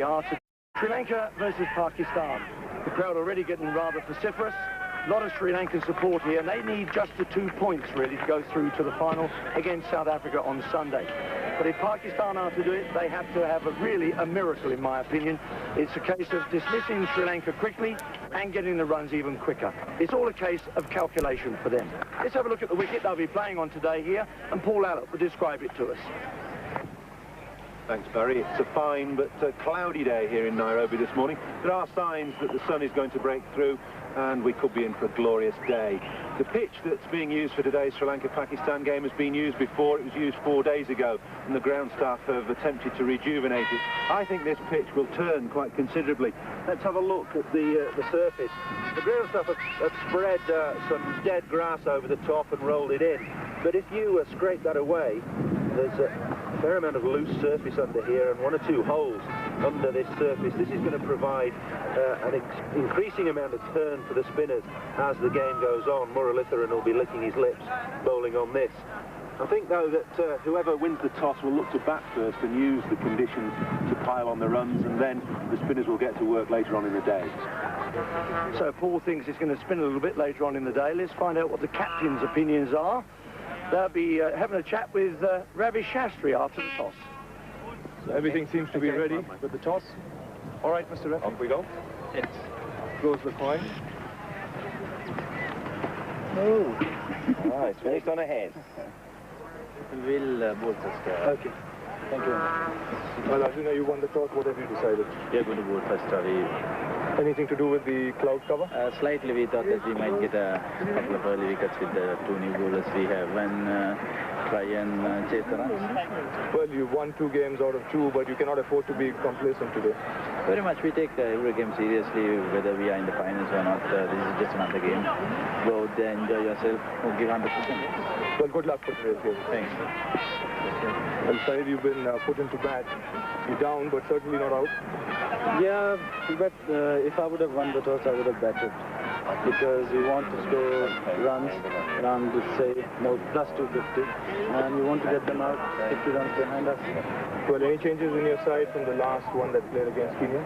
are. Sri Lanka versus Pakistan. The crowd already getting rather vociferous. A lot of Sri Lankan support here, and they need just the 2 points, really, to go through to the final against South Africa on Sunday. But if Pakistan are to do it, they have to have really a miracle, in my opinion. It's a case of dismissing Sri Lanka quickly and getting the runs even quicker. It's all a case of calculation for them. Let's have a look at the wicket they'll be playing on today here, and Paul Allott will describe it to us. Thanks, Barry. It's a fine but cloudy day here in Nairobi this morning. There are signs that the sun is going to break through and we could be in for a glorious day. The pitch that's being used for today's Sri Lanka-Pakistan game has been used before. It was used 4 days ago, and the ground staff have attempted to rejuvenate it. I think this pitch will turn quite considerably. Let's have a look at the surface. The ground staff have spread some dead grass over the top and rolled it in. But if you scrape that away, there's a fair amount of loose surface under here and 1 or 2 holes under this surface. This is going to provide an increasing amount of turn for the spinners as the game goes on. Muralitharan will be licking his lips bowling on this. I think, though, that whoever wins the toss will look to bat first and use the conditions to pile on the runs, and then the spinners will get to work later on in the day. So Paul thinks it's going to spin a little bit later on in the day. Let's find out what the captain's opinions are. They'll be having a chat with Ravi Shastri after the toss. So everything seems to be ready with the toss. All right, Mr. Ref. Off we go. Yes. Goes the coin. Oh. Ah, it's finished on a head. We'll bowl first. Okay. Thank you. Well, Arjuna, you won the toss. What have you decided? We are going to bowl first. Anything to do with the cloud cover? Slightly, we thought that we might get a couple of early wickets with the 2 new bowlers we have and try and chase the runs. Well, you won 2 games out of 2, but you cannot afford to be complacent today. Very much. We take every game seriously, whether we are in the finals or not. This is just another game. Go out there, enjoy yourself, give 100%. Well, good luck for today's game. Thanks. Well, Shahid, you've been put into bat. You're down, but certainly not out. Yeah, but if I would have won the toss, I would have batted. Because we want to score runs around, say, more plus 250. And we want to get them out 50 runs behind us. Well, any changes in your side from the last one that played against Kenya?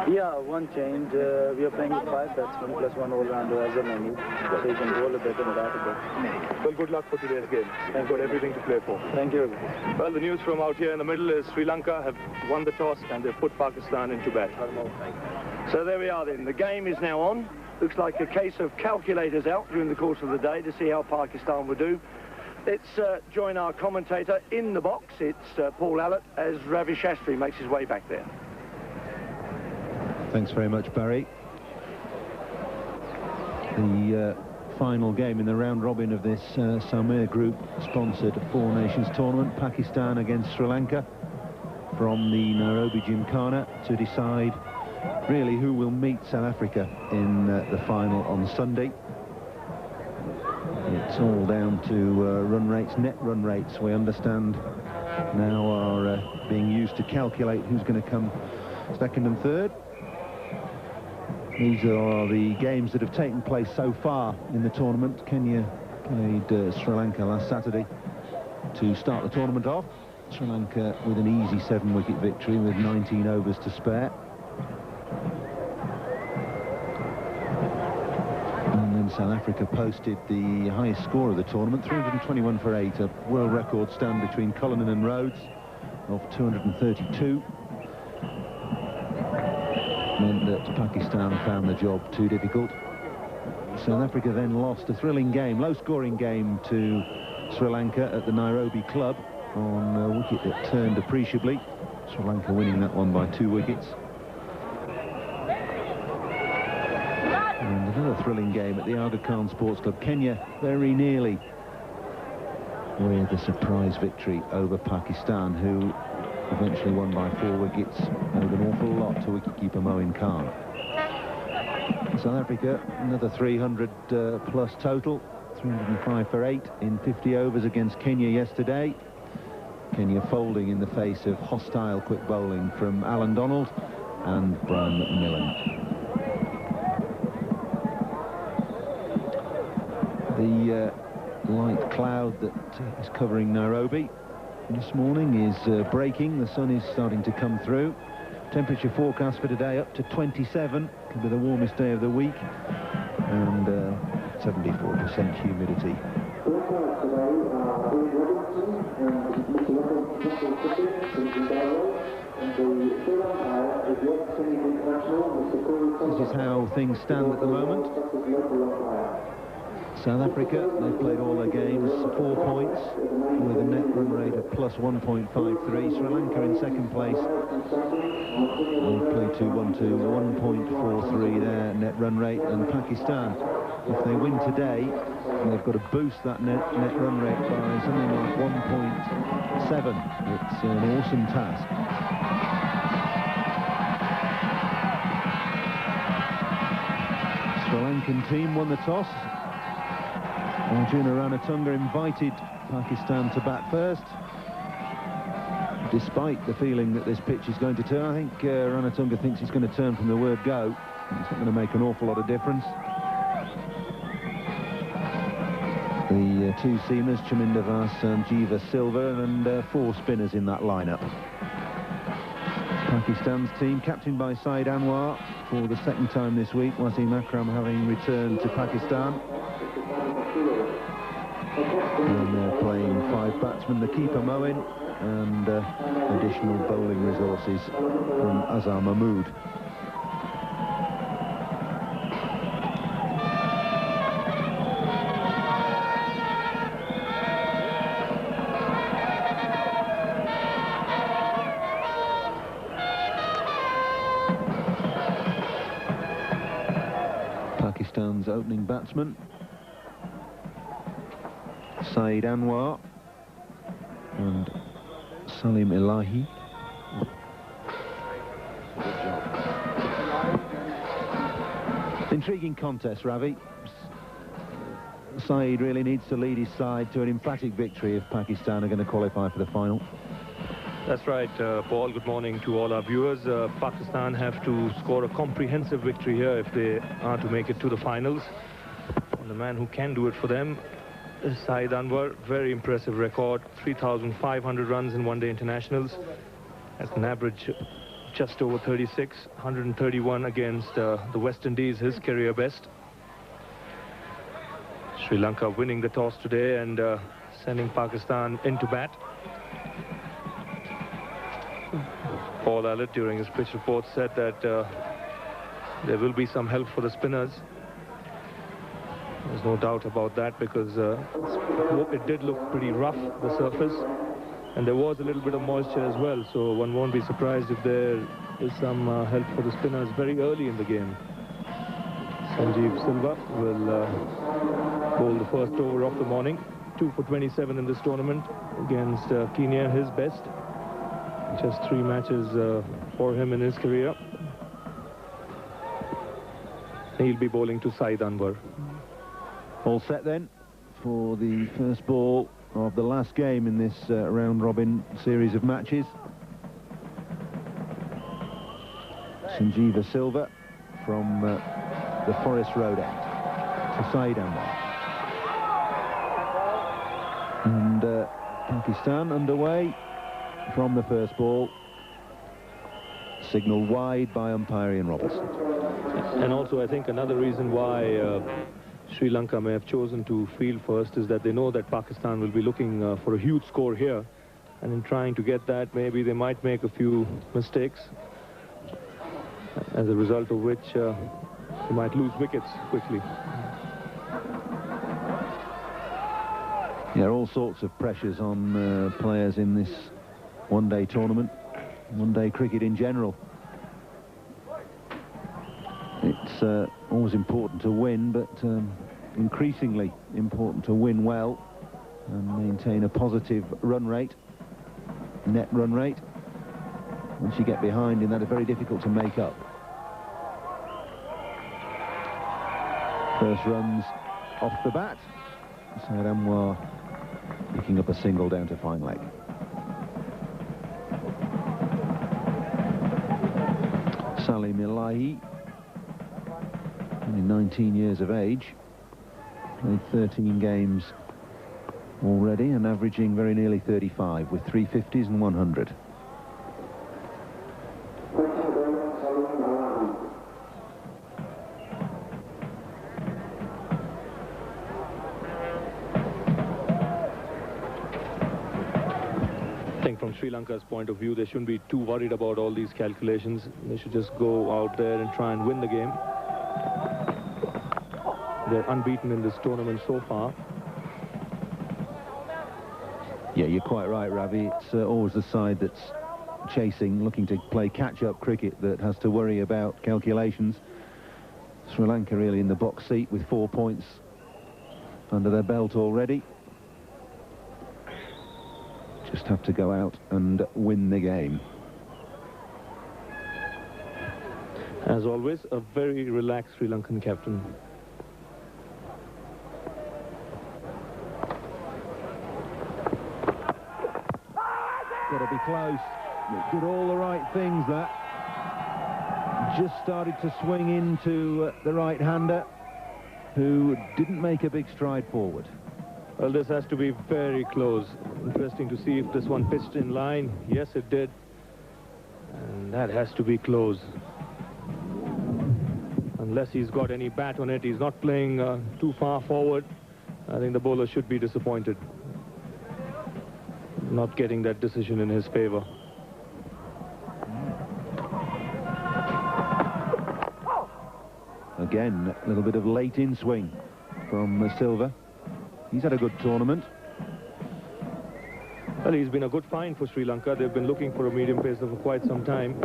Yeah, one change. We are playing with 5 batsmen plus 1 all-rounder as a menu. So you can bowl a bit and bat a bit. Well, good luck for today's game. You've got everything to play for. Thank you. Well, the news from out here in the middle is Sri Lanka have won the toss and they've put Pakistan into bat. So there we are then. The game is now on. Looks like a case of calculators out during the course of the day to see how Pakistan will do. Let's join our commentator in the box. It's Paul Allott as Ravi Shastri makes his way back there. Thanks very much, Barry. The final game in the round robin of this Samir Group sponsored 4 Nations tournament, Pakistan against Sri Lanka, from the Nairobi Gymkhana to decide really who will meet South Africa in the final on Sunday. It's all down to run rates, net run rates, we understand now are being used to calculate who's going to come second and third. These are the games that have taken place so far in the tournament. Kenya played Sri Lanka last Saturday to start the tournament off. Sri Lanka with an easy 7-wicket victory with 19 overs to spare. And then South Africa posted the highest score of the tournament, 321 for 8, a world record stand between Cullinan and Rhodes of 232. Meant that Pakistan found the job too difficult. South Africa then lost a thrilling game, low-scoring game to Sri Lanka at the Nairobi club on a wicket that turned appreciably. Sri Lanka winning that one by 2 wickets. And another thrilling game at the Aga Khan Sports Club. Kenya very nearly with a surprise victory over Pakistan, who eventually won by 4 wickets, owed an awful lot to wicketkeeper Moin Khan. South Africa, another 300 plus total, 305 for 8 in 50 overs against Kenya yesterday. Kenya folding in the face of hostile quick bowling from Alan Donald and Brian McMillan. The light cloud that is covering Nairobi this morning is breaking. The sun is starting to come through. Temperature forecast for today up to 27. Could be the warmest day of the week. And 74% humidity. This is how things stand at the moment. South Africa, they've played all their games, 4 points, with a net run rate of plus 1.53. Sri Lanka in second place. They've played 2-1-2, 1.43 their net run rate. And Pakistan, if they win today, they've got to boost that net run rate by something like 1.7. It's an awesome task. Sri Lankan team won the toss. Arjuna Ranatunga invited Pakistan to bat first, despite the feeling that this pitch is going to turn. I think Ranatunga thinks it's going to turn from the word go. It's not going to make an awful lot of difference. The two seamers, Chaminda Vas and Jiva Silva, and 4 spinners in that lineup. Pakistan's team, captained by Saeed Anwar for the second time this week, Wasim Akram having returned to Pakistan. And they're playing 5 batsmen, the keeper Moin, and additional bowling resources from Azhar Mahmood. Pakistan's opening batsman, Saeed Anwar and Salim Elahi. Intriguing contest, Ravi. Saeed really needs to lead his side to an emphatic victory if Pakistan are going to qualify for the final. That's right, Paul. Good morning to all our viewers. Pakistan have to score a comprehensive victory here if they are to make it to the finals. And the man who can do it for them is Saeed Anwar. Very impressive record, 3,500 runs in one-day internationals. That's an average just over 36, 131 against the West Indies, his career best. Sri Lanka winning the toss today and sending Pakistan into bat. Paul Allett, during his pitch report, said that there will be some help for the spinners. There's no doubt about that, because it did look pretty rough, the surface, and there was a little bit of moisture as well, so one won't be surprised if there is some help for the spinners very early in the game. Sanjeev Silva will bowl the first over of the morning. 2 for 27 in this tournament against Kenya, his best. Just 3 matches for him in his career. He'll be bowling to Saeed Anwar. All set then for the first ball of the last game in this round-robin series of matches. Sanjeeva Silva from the Forest Road end to Saeed Anwar. And Pakistan underway from the first ball. Signal wide by umpire Ian Robertson. And also, I think another reason why Sri Lanka may have chosen to field first is that they know that Pakistan will be looking for a huge score here, and in trying to get that, maybe they might make a few mistakes, as a result of which they might lose wickets quickly. There are all sorts of pressures on players in this one-day tournament, one-day cricket in general. It's always important to win, but increasingly important to win well and maintain a positive run rate, net run rate. Once you get behind in that, it's very difficult to make up. First runs off the bat. Saeed Anwar picking up a single down to fine leg. Salim Elahi, only 19 years of age, played 13 games already and averaging very nearly 35 with 350s and 100. I think from Sri Lanka's point of view, they shouldn't be too worried about all these calculations. They should just go out there and try and win the game. They're unbeaten in this tournament so far. Yeah, you're quite right, Ravi. It's always the side that's chasing, looking to play catch-up cricket, that has to worry about calculations. Sri Lanka really in the box seat with 4 points under their belt already. Just have to go out and win the game. As always, a very relaxed Sri Lankan captain. Got to be close. They did all the right things, that. Just started to swing into the right-hander, who didn't make a big stride forward. Well, this has to be very close. Interesting to see if this one pitched in line. Yes, it did. And that has to be close. Unless he's got any bat on it, he's not playing too far forward. I think the bowler should be disappointed. Not getting that decision in his favor. Again, a little bit of late in swing from Silva. He's had a good tournament. Well, he's been a good find for Sri Lanka. They've been looking for a medium pacer for quite some time.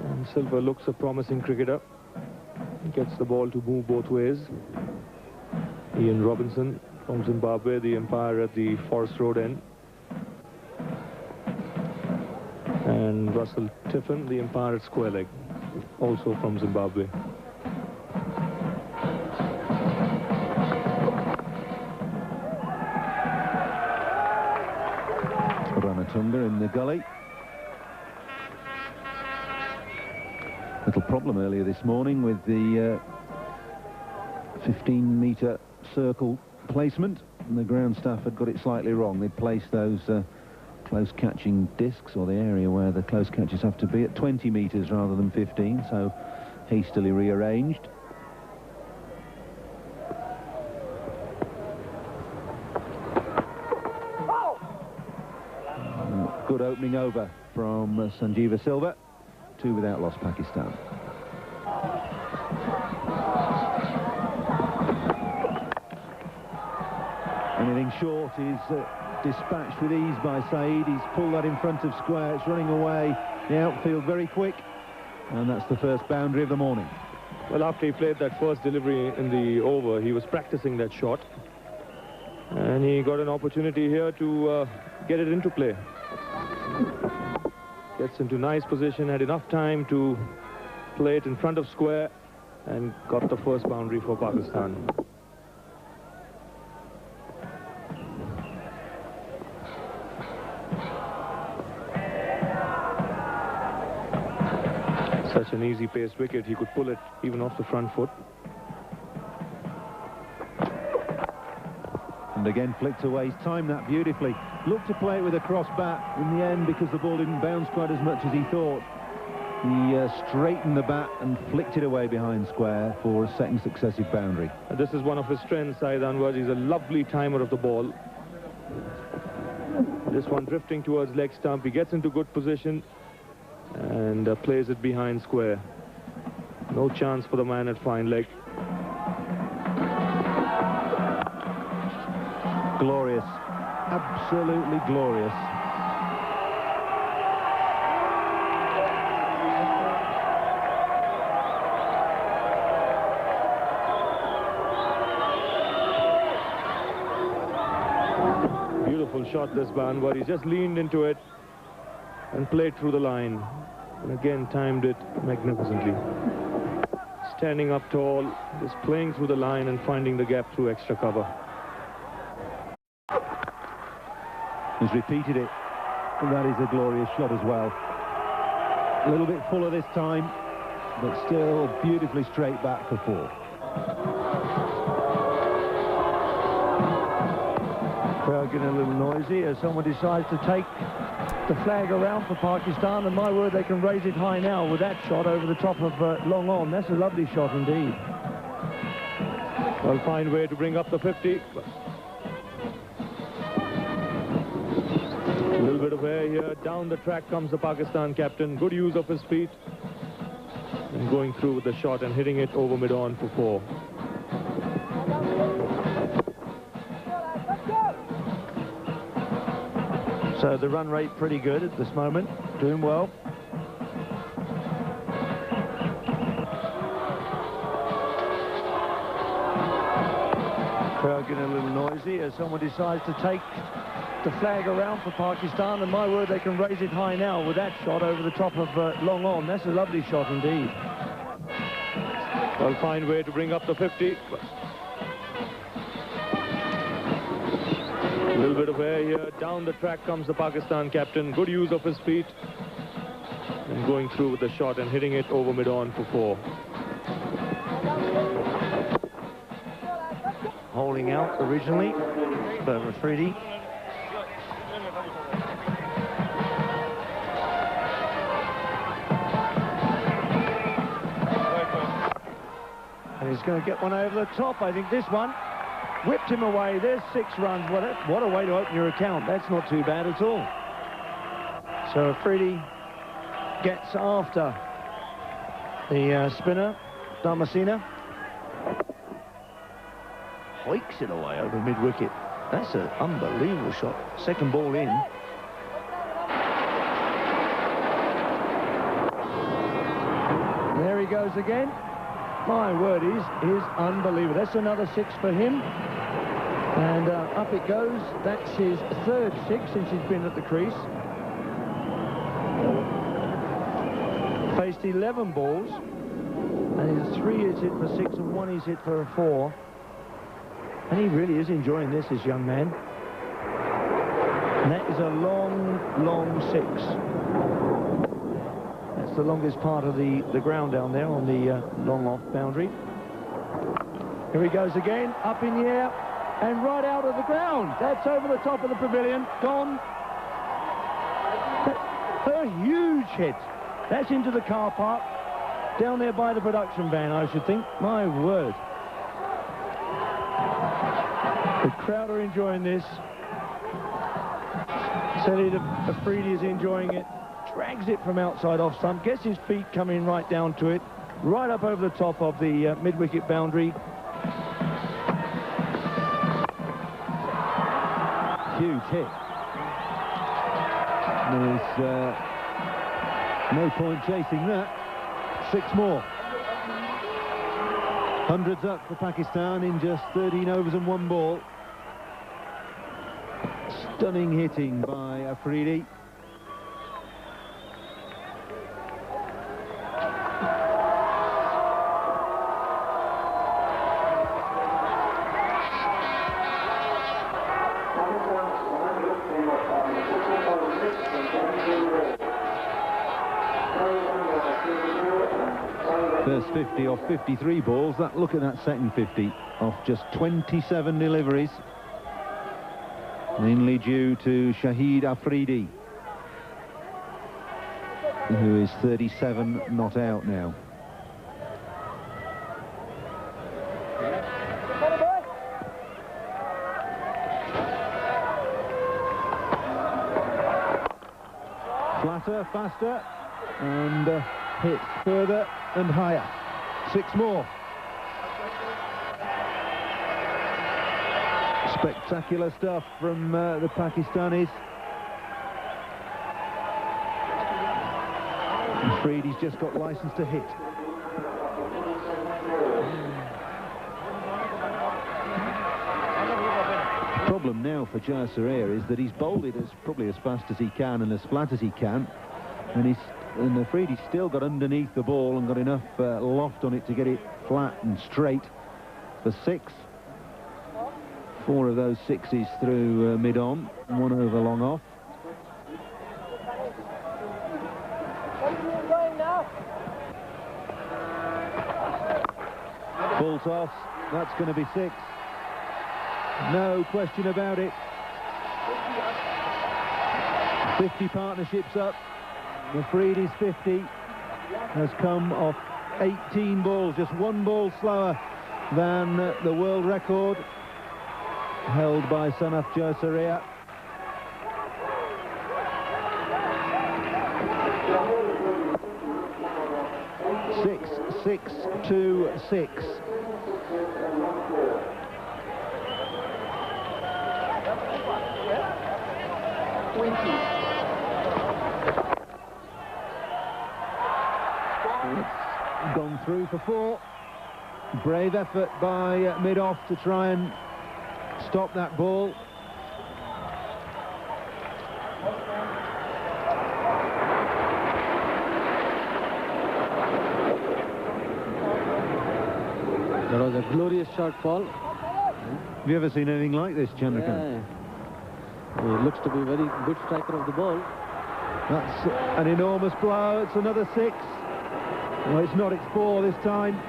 And Silva looks a promising cricketer. He gets the ball to move both ways. Ian Robinson from Zimbabwe, the umpire at the Forest Road end. And Russell Tiffin, the umpire at square leg, also from Zimbabwe. Ranatunga in the gully. Little problem earlier this morning with the 15-metre circle placement, and the ground staff had got it slightly wrong. They'd placed those close catching discs, or the area where the close catches have to be, at 20 metres rather than 15, so hastily rearranged. Good opening over from Sanjeeva Silva. 2 without loss, Pakistan. Anything short is dispatched with ease by Shahid. He's pulled that in front of square. It's running away. The outfield very quick. And that's the first boundary of the morning. Well, after he played that first delivery in the over, he was practicing that shot. And he got an opportunity here to get it into play. Gets into nice position, had enough time to play it in front of square, and got the first boundary for Pakistan. Such an easy-paced wicket, he could pull it even off the front foot. And again flicked away. He's timed that beautifully. Looked to play it with a cross bat in the end because the ball didn't bounce quite as much as he thought. He straightened the bat and flicked it away behind square for a second successive boundary. And this is one of his strengths, Shahid Anwar. He's a lovely timer of the ball. This one drifting towards leg stump. He gets into good position and plays it behind square. No chance for the man at fine leg. Glorious. Absolutely glorious. Beautiful shot this by Anwar. He just leaned into it and played through the line. And again timed it magnificently. Standing up tall, just playing through the line and finding the gap through extra cover. He's repeated it, and that is a glorious shot as well. A little bit fuller this time, but still beautifully straight back for 4. Crowd getting a little noisy as someone decides to take the flag around for Pakistan, and my word, they can raise it high now with that shot over the top of long on. That's a lovely shot indeed. Well, fine way to bring up the 50. A little bit of air here. Down the track comes the Pakistan captain. Good use of his feet. And going through with the shot and hitting it over mid-on for 4. So the run rate pretty good at this moment, doing well. Crowd getting a little noisy as someone decides to take the flag around for Pakistan, and my word, they can raise it high now with that shot over the top of long on. That's a lovely shot indeed. Well, fine way to bring up the 50. A little bit of air here. Down the track comes the Pakistan captain. Good use of his feet. And going through with the shot and hitting it over mid-on for 4. Holding out originally, but Afradi. And he's going to get one over the top. I think this one whipped him away. There's 6 runs. What a way to open your account. That's not too bad at all. So Afradi gets after the spinner, Damasina. Hoiks it away over mid-wicket. That's an unbelievable shot. Second ball in. There he goes again. My word, is unbelievable. That's another 6 for him. And up it goes. That's his 3rd 6 since he's been at the crease. Faced 11 balls. And his 3 is hit for 6 and 1 is hit for a 4. And he really is enjoying this young man. And that is a long, long 6. That's the longest part of the ground down there on the long off boundary. Here he goes again, up in the air, and right out of the ground. That's over the top of the pavilion, gone. A huge hit. That's into the car park, down there by the production van, I should think. My word. The crowd are enjoying this. Shahid Afradi is enjoying it. Drags it from outside off stump, gets his feet coming right down to it, right up over the top of the mid-wicket boundary. Huge hit. There's no point chasing that. 6 more. Hundreds up for Pakistan in just 13 overs and 1 ball. Stunning hitting by Afradi. First 50 off 53 balls. Look at that second 50 off just 27 deliveries. Mainly due to Shahid Afradi, who is 37 not out now. Flatter, faster, and hit further and higher. 6 more. Spectacular stuff from the Pakistanis. Afradi's just got license to hit. Problem now for Jayasuriya is that he's bowled it probably as fast as he can and as flat as he can, and Afridi's still got underneath the ball and got enough loft on it to get it flat and straight for 6. 4 of those 6s through mid-on, 1 over long off. Full toss, that's going to be 6. No question about it. 50 partnerships up. Afradi's 50 has come off 18 balls, just one ball slower than the world record held by Sanaf Josariya. Six, 6, 2, 6. Gone through for 4. Brave effort by mid-off to try and stop that ball. That was a glorious short ball. Have you ever seen anything like this, Chandrakant? Yeah. He looks to be a very good striker of the ball. That's an enormous blow. It's another 6. Well, it's not, it's 4 this time.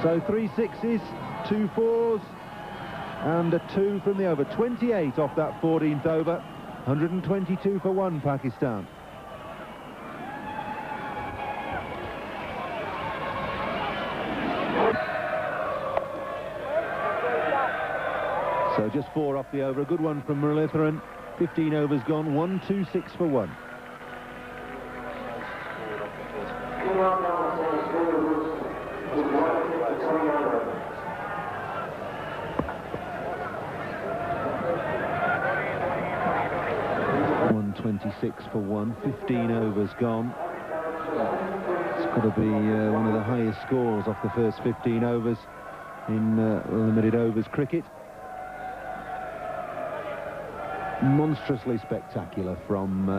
So 3 6s, 2 4s, and a 2 from the over. 28 off that 14th over. 122 for 1, Pakistan. So just 4 off the over. A good one from Muralitharan. 15 overs gone. 1 2 6 for 1. $126 for 1. 15 overs gone. It's got to be one of the highest scores off the first 15 overs in limited overs cricket. Monstrously spectacular from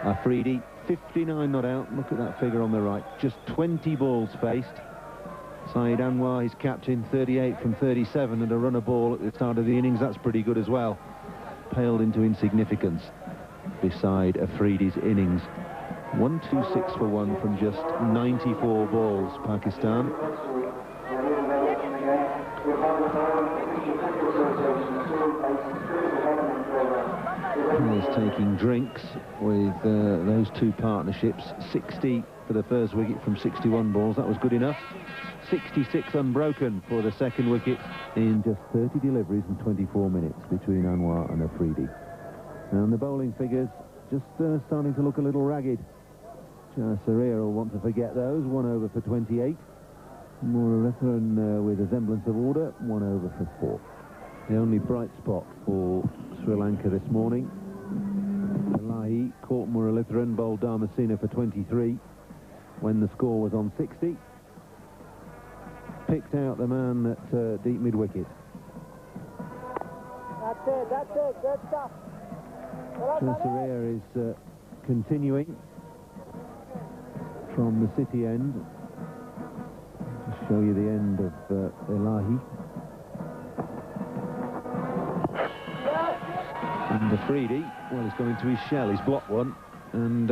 Afridi. 59 not out. Look at that figure on the right. Just 20 balls faced. Saeed Anwar, his captain, 38 from 37, and a run a ball at the start of the innings. That's pretty good as well. Paled into insignificance beside Afridi's innings. 126 for 1 from just 94 balls, Pakistan. He's taking drinks with those 2 partnerships. 60 for the first wicket from 61 balls. That was good enough. 66 unbroken for the second wicket in just 30 deliveries and 24 minutes between Anwar and Afridi. And the bowling figures just starting to look a little ragged. Josariya will want to forget those. 1 over for 28. Muralitharan with a semblance of order. 1 over for 4. The only bright spot for Sri Lanka this morning. Elahi caught Muralitharan, bowled Dharmasena for 23 when the score was on 60. Picked out the man at deep mid-wicket. That's it, good stuff. Josariya is continuing from the city end. Just show you the end of Elahi. And Afridi, well, he's gone into his shell. He's blocked one and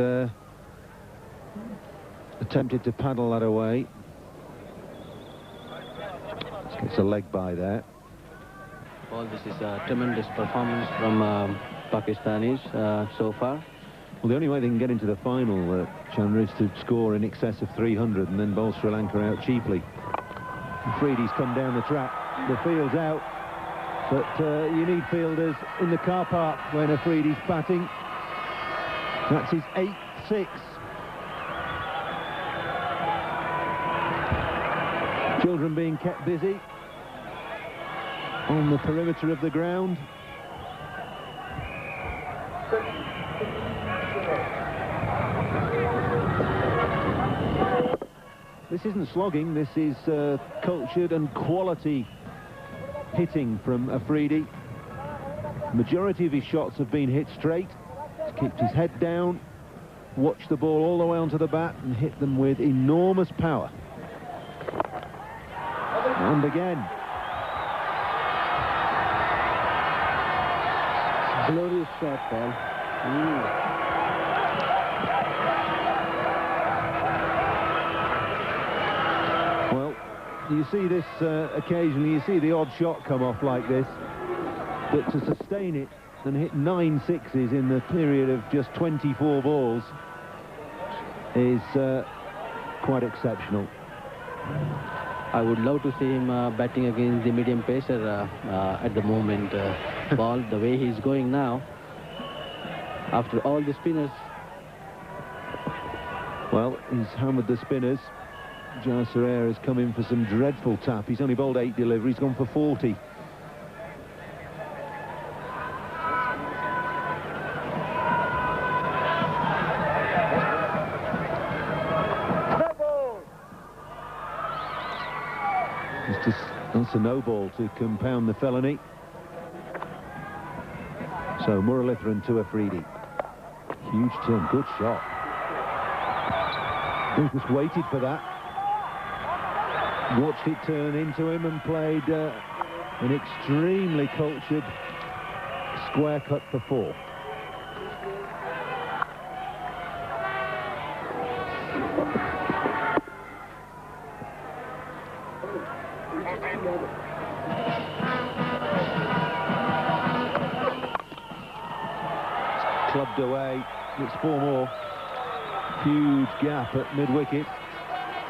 attempted to paddle that away. It's a leg by there. Well, this is a tremendous performance from Pakistanis so far. Well, the only way they can get into the final, Chandra, is to score in excess of 300 and then bowl Sri Lanka out cheaply. Afridi's come down the track. The field's out. But you need fielders in the car park when Afridi's batting. That's his 8th 6. Children being kept busy on the perimeter of the ground. This isn't slogging, this is cultured and quality hitting from Afridi. Majority of his shots have been hit straight. He's kept his head down, watched the ball all the way onto the bat and hit them with enormous power. And again. Glorious shot, Paul. Well, you see this occasionally, you see the odd shot come off like this, but to sustain it and hit 9 sixes in the period of just 24 balls is quite exceptional. I would love to see him batting against the medium pacer at the moment. Ball, the way he's going now, after all the spinners. Well, he's hammered the spinners. Jayasuriya has come in for some dreadful tap. He's only bowled 8 deliveries, gone for 40. That's a no ball to compound the felony. So Muralitharan to Afridi. Huge turn, good shot. He just waited for that. Watched it turn into him and played an extremely cultured square cut for 4. Clubbed away. It's 4 more. Huge gap at mid-wicket.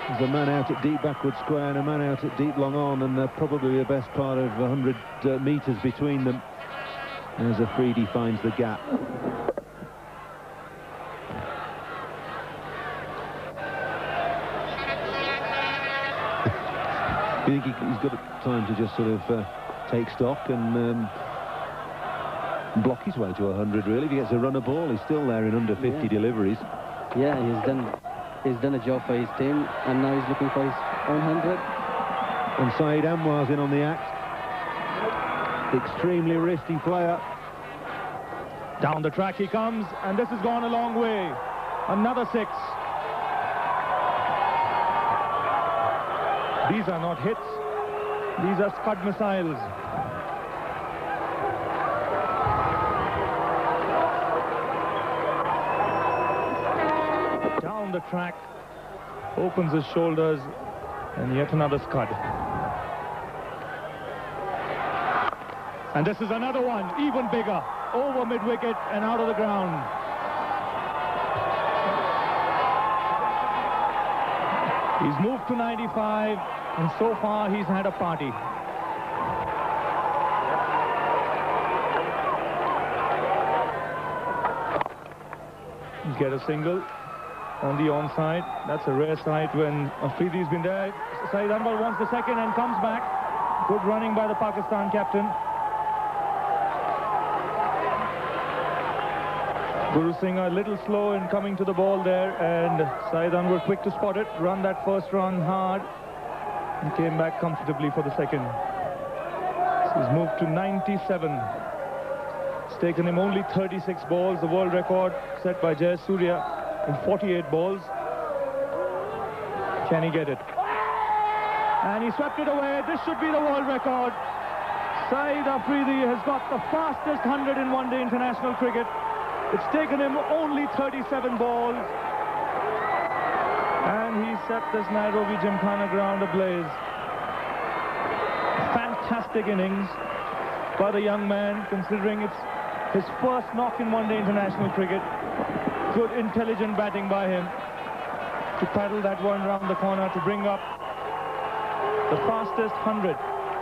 There's a man out at deep backward square and a man out at deep long on, and they're probably the best part of 100 metres between them as Afridi finds the gap. You think he's got time to just sort of take stock and block his way to 100, really? If he gets a runner ball, he's still there in under 50 deliveries. Yeah, he's done a job for his team, and now he's looking for his own 100. And Saeed Anwar's in on the act. Extremely risky player. Down the track he comes, and this has gone a long way. Another 6. These are not hits. These are scud missiles. Down the track, opens his shoulders, and yet another scud. And this is another one, even bigger, over mid-wicket and out of the ground. He's moved to 95, and so far he's had a party. Get a single on the onside. That's a rare sight when Afridi's been there. Saeed Anwar wants the second and comes back. Good running by the Pakistan captain. Guru Singh a little slow in coming to the ball there, and Saeed Anwar quick to spot it, run that first run hard, and came back comfortably for the second. So he's moved to 97. It's taken him only 36 balls, the world record set by Jayasuriya in 48 balls. Can he get it? And he swept it away. This should be the world record. Saeed Afridi has got the fastest 100 in one-day international cricket. It's taken him only 37 balls. And he set this Nairobi Gymkhana ground ablaze. Fantastic innings by the young man, considering it's his first knock in one-day international cricket. Good, intelligent batting by him to paddle that one round the corner to bring up the fastest 100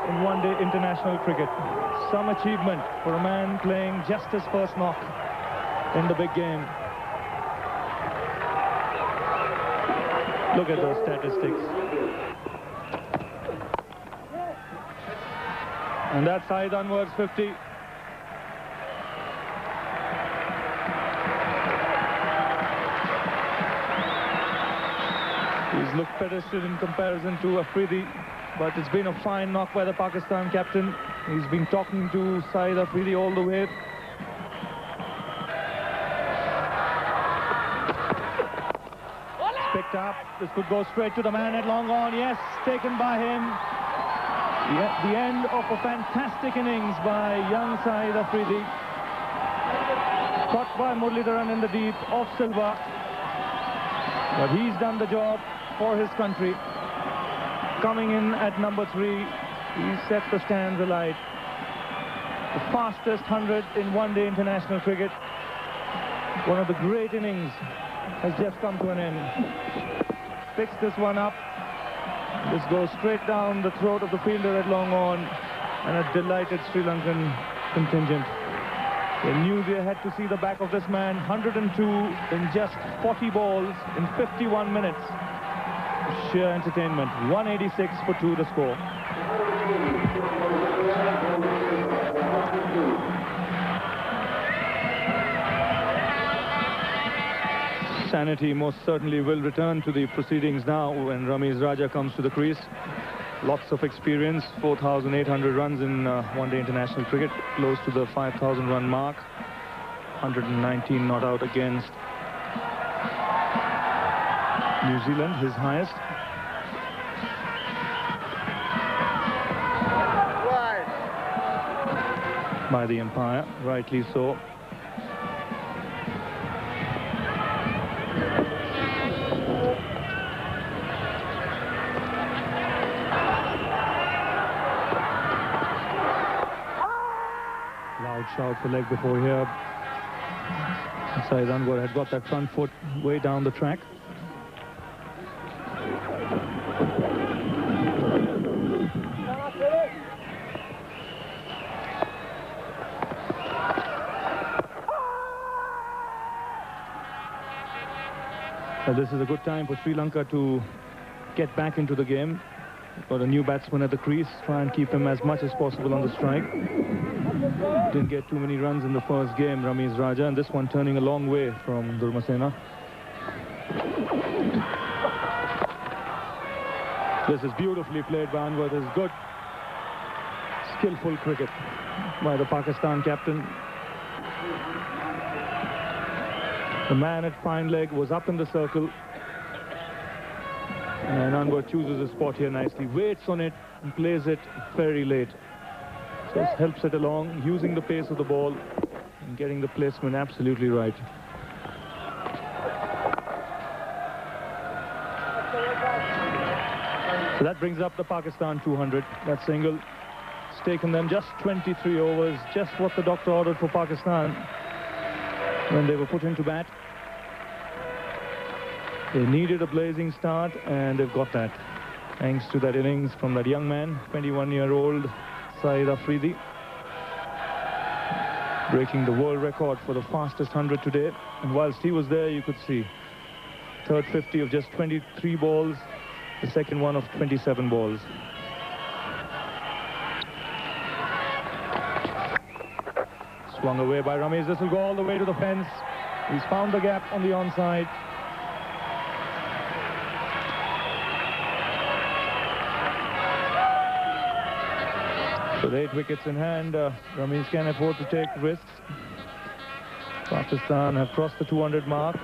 in one-day international cricket. Some achievement for a man playing just his first knock in the big game. Look at those statistics. And that's Saeed Anwar's 50. He's looked pedestrian in comparison to Afridi, but it's been a fine knock by the Pakistan captain. He's been talking to Saeed Afridi all the way. It's picked up. This could go straight to the man at long on. Yes, taken by him. The end of a fantastic innings by young Saeed Afridi. Caught by Muralitharan in the deep, off Silva. But he's done the job for his country. Coming in at number 3, he set the stands alight. The fastest 100 in one-day international cricket. One of the great innings has just come to an end. Picks this one up. This goes straight down the throat of the fielder at long on, and a delighted Sri Lankan contingent. They knew they had to see the back of this man. 102 in just 40 balls in 51 minutes. Sheer entertainment. 186 for 2 the score. Sanity most certainly will return to the proceedings now when Ramiz Raja comes to the crease. Lots of experience, 4,800 runs in one-day international cricket, close to the 5,000 run mark. 119 not out against New Zealand, his highest. By the umpire, rightly so. Shout for leg before here. Shahid Anwar had got that front foot way down the track. This is a good time for Sri Lanka to get back into the game. Got a new batsman at the crease, try and keep him as much as possible on the strike. Didn't get too many runs in the first game, Ramiz Raja, and this one turning a long way from Durmasena. This is beautifully played by Anwar. This is good, skillful cricket by the Pakistan captain. The man at fine leg was up in the circle, and Anwar chooses a spot here nicely, waits on it and plays it very late. Just helps it along, using the pace of the ball and getting the placement absolutely right. So that brings up the Pakistan 200. That single. It's taken them just 23 overs, just what the doctor ordered for Pakistan when they were put into bat. They needed a blazing start, and they've got that. Thanks to that innings from that young man, 21-year-old Shahid Afridi, breaking the world record for the fastest 100 today. And whilst he was there, you could see third 50 of just 23 balls, the second one of 27 balls. Swung away by Ramiz. This will go all the way to the fence. He's found the gap on the onside. With 8 wickets in hand, Ramiz can afford to take risks. Pakistan have crossed the 200 mark.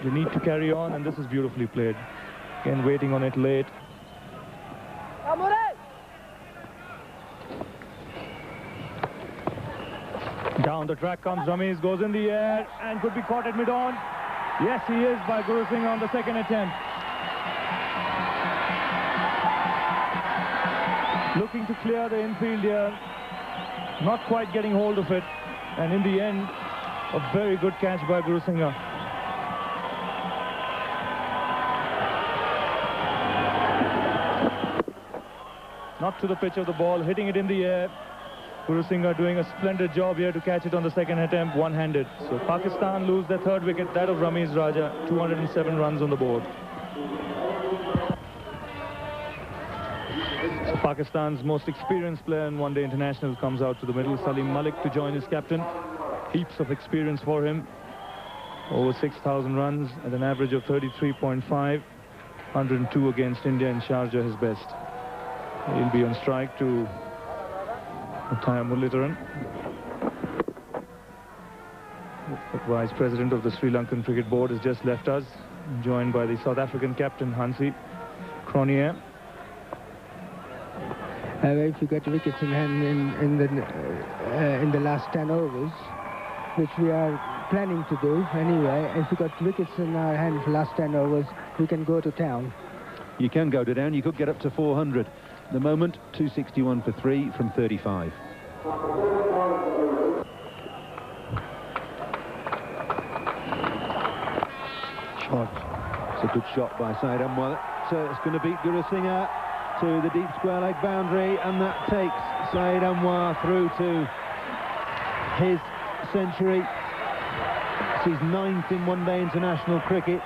They need to carry on, and this is beautifully played. Again, waiting on it late. Down the track comes Ramiz, goes in the air, and could be caught at mid-on. Yes, he is, by Guru Singh on the second attempt. Looking to clear the infield here, not quite getting hold of it, and in the end, a very good catch by Guru Singh. Not to the pitch of the ball, hitting it in the air. Guru Singh doing a splendid job here to catch it on the second attempt, one-handed. So Pakistan lose their third wicket, that of Ramiz Raja, 207 runs on the board. Pakistan's most experienced player in one-day international comes out to the middle. Salim Malik to join his captain. Heaps of experience for him. Over 6,000 runs at an average of 33.5. 102 against India in Sharjah, his best. He'll be on strike to Uthaya Muralidharan. The Vice President of the Sri Lankan Cricket Board has just left us, joined by the South African captain, Hansi Cronje. If you get wickets in hand in the last 10 overs, which we are planning to do anyway, if you got wickets in our hand for the last 10 overs, we can go to town. You can go to town. You could get up to 400. At the moment, 261 for 3 from 35. It's a good shot by Shahid. It's going to beat Gurusingha to the deep square leg boundary, and that takes Shahid Anwar through to his century. It's his 9th in one-day international cricket,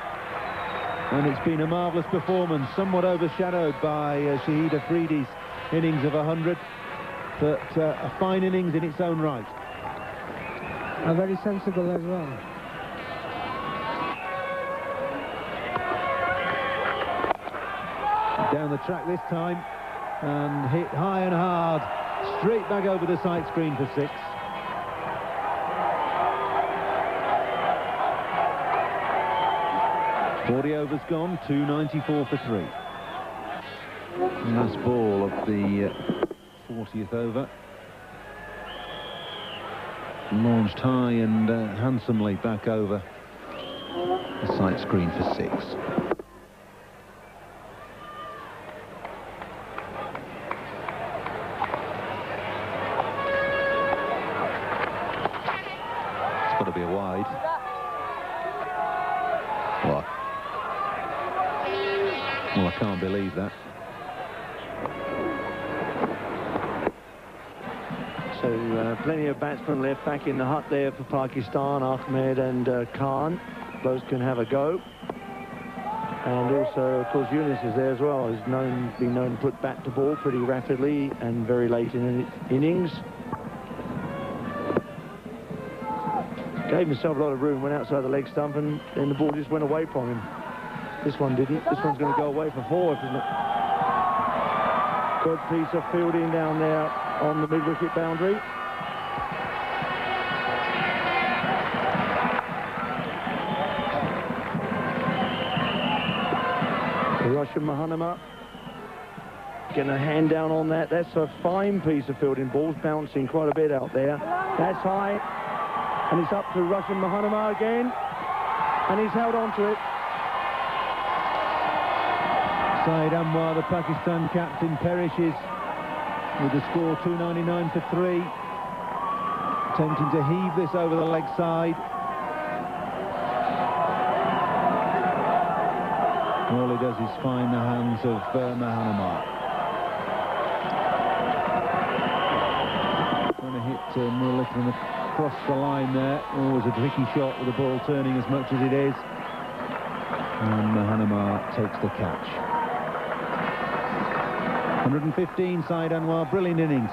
and it's been a marvellous performance, somewhat overshadowed by Shahid Afridi's innings of 100, but a fine innings in its own right. Very sensible as well. Down the track this time, and hit high and hard, straight back over the sight screen for 6. Forty overs gone, 294 for 3. Last ball of the 40th over. Launched high and handsomely back over the sight screen for 6. Got to be a wide. Well, I can't believe that. So plenty of batsmen left back in the hut there for Pakistan. Ahmed and Khan both can have a go. And also, of course, Yunus is there as well. He's been known to put bat to ball pretty rapidly and very late in innings. Gave himself a lot of room, went outside the leg stump, and then the ball just went away from him. This one didn't. This one's going to go away for 4, isn't it? Good piece of fielding down there on the mid-wicket boundary. Russian Mahanama getting a hand down on that. That's a fine piece of fielding. Ball's bouncing quite a bit out there. That's high. And it's up to Russian Mahanama again. And he's held on to it. Shahid Anwar, the Pakistan captain, perishes with the score 299 for 3. Attempting to heave this over the leg side. All he does is find the hands of Mahanama. Trying to hit Muralitharan across the line there. Always a tricky shot with the ball turning as much as it is. And Mahanama takes the catch. 115, Shahid Anwar, brilliant innings.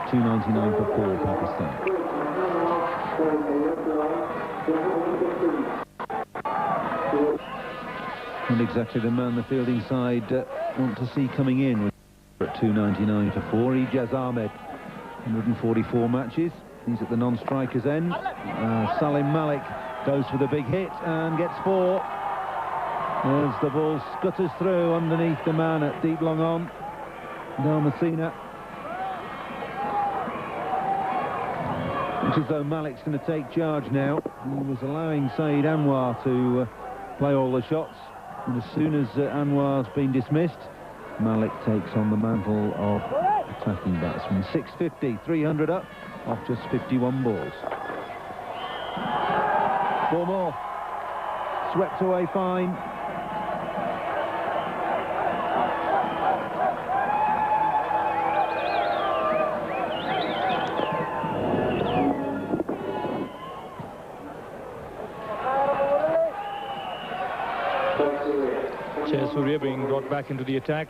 299 for 4, Pakistan. Not exactly the man the fielding side want to see coming in at 299 for 4. Ijaz Ahmed, 144 matches. He's at the non-strikers end. Salim Malik goes for the big hit and gets 4. As the ball scutters through underneath the man at deep long on. Dalmasina. It's as though Malik's going to take charge now. He was allowing Shahid Anwar to play all the shots. And as soon as Anwar's been dismissed, Malik takes on the mantle of attacking batsman. 650, 300 up, off just 51 balls. 4 more. Swept away fine. Surya being brought back into the attack.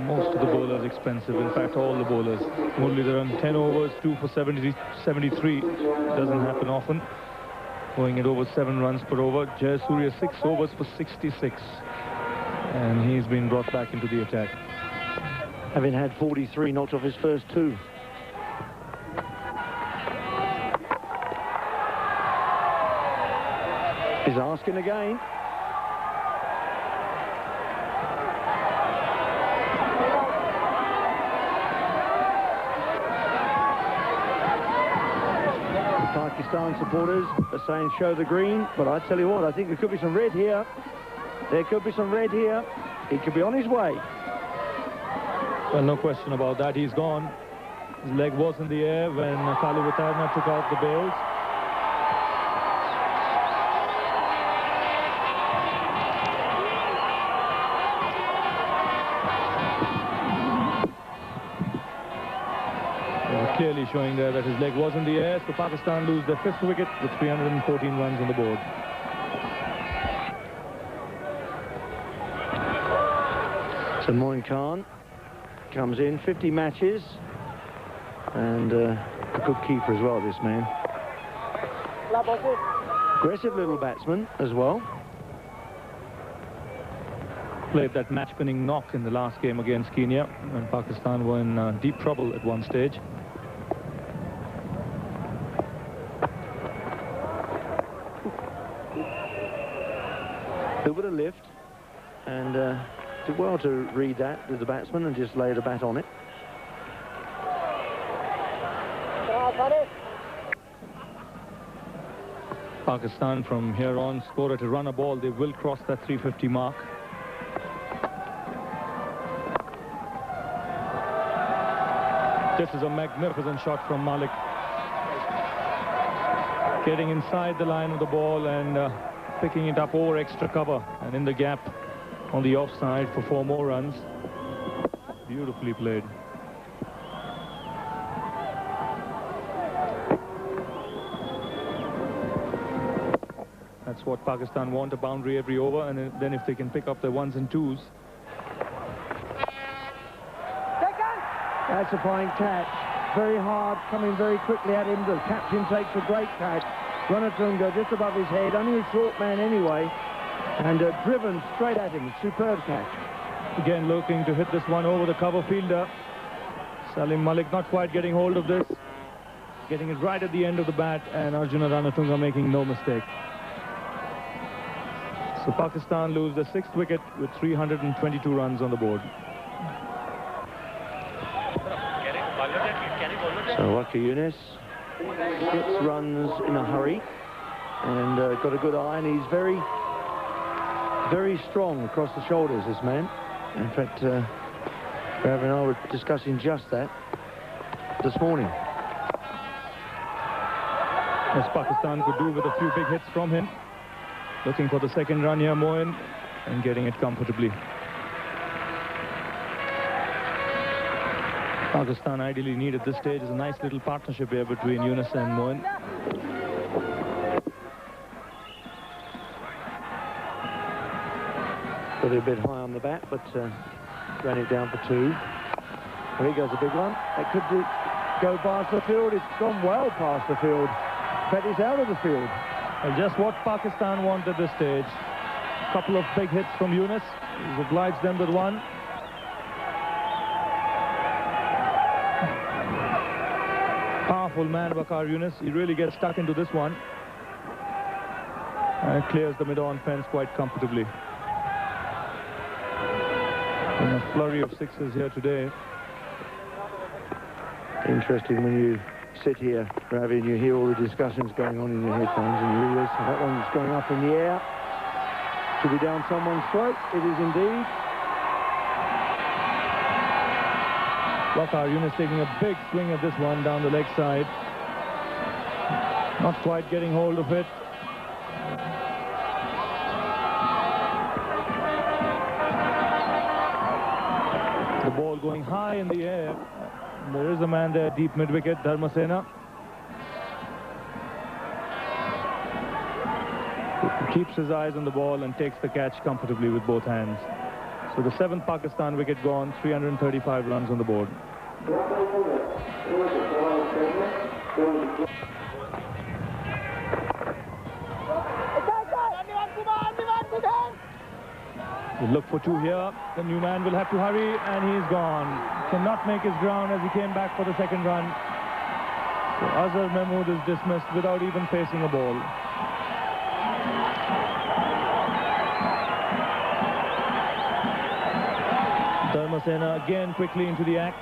Most of the bowlers expensive, in fact all the bowlers. Muralitharan 10 overs, 2 for 73. Doesn't happen often. Going at over 7 runs per over. Surya 6 overs for 66. And he's been brought back into the attack. Having had 43, knocked off his first 2. He's asking again. Pakistan supporters are saying show the green, but I tell you what, I think there could be some red here. There could be some red here. He could be on his way. Well, no question about that. He's gone. His leg was in the air when Kalivatarna took out the bails. Clearly showing there that his leg was in the air, so Pakistan lose their 5th wicket with 314 runs on the board. So Moin Khan comes in, 50 matches, and a good keeper as well, this man. Aggressive little batsman as well. Played that match-winning knock in the last game against Kenya, when Pakistan were in deep trouble at one stage. With a lift, and did well to read that with the batsman and just lay the bat on it. Pakistan from here on score at a run a ball. They will cross that 350 mark. This is a magnificent shot from Malik. Getting inside the line of the ball and picking it up over extra cover and in the gap on the offside for 4 more runs. Beautifully played. That's what Pakistan want, a boundary every over, and then if they can pick up their 1s and 2s. That's a fine catch. Very hard, coming very quickly at him. The captain takes a great catch. Ranatunga just above his head, only a short man anyway, and driven straight at him. Superb catch. Again looking to hit this one over the cover fielder. Salim Malik not quite getting hold of this. Getting it right at the end of the bat, and Arjuna Ranatunga making no mistake. So Pakistan lose the 6th wicket with 322 runs on the board. So Waqar Younis gets runs in a hurry and got a good eye, and he's very, very strong across the shoulders, this man. In fact, Rav and I were discussing just that this morning. As Pakistan could do with a few big hits from him. Looking for the 2nd run here, Moin, and getting it comfortably. Pakistan ideally need at this stage is a nice little partnership here between Younis and Moin. Got it a bit high on the bat, but ran it down for 2. There he goes, a big one. That could go past the field. It's gone well past the field. In fact, it's out of the field. Well, just what Pakistan want at this stage. A couple of big hits from Younis. He's obliged them with 1. Powerful man, Waqar Younis. He really gets stuck into this one. And clears the mid-on fence quite comfortably. And a flurry of 6s here today. Interesting when you sit here, Ravi, and you hear all the discussions going on in your headphones, and you realise that one's going up in the air. To be down someone's throat, it is indeed. Waqar Younis taking a big swing at this one down the leg side. Not quite getting hold of it. The ball going high in the air. There is a man there, deep mid-wicket, Dharmasena. Keeps his eyes on the ball and takes the catch comfortably with both hands. So the 7th Pakistan wicket gone, 335 runs on the board. We'll look for 2 here. The new man will have to hurry, and he's gone. Cannot make his ground as he came back for the 2nd run. So Azhar Mahmood is dismissed without even facing a ball. Dharmasena again quickly into the act.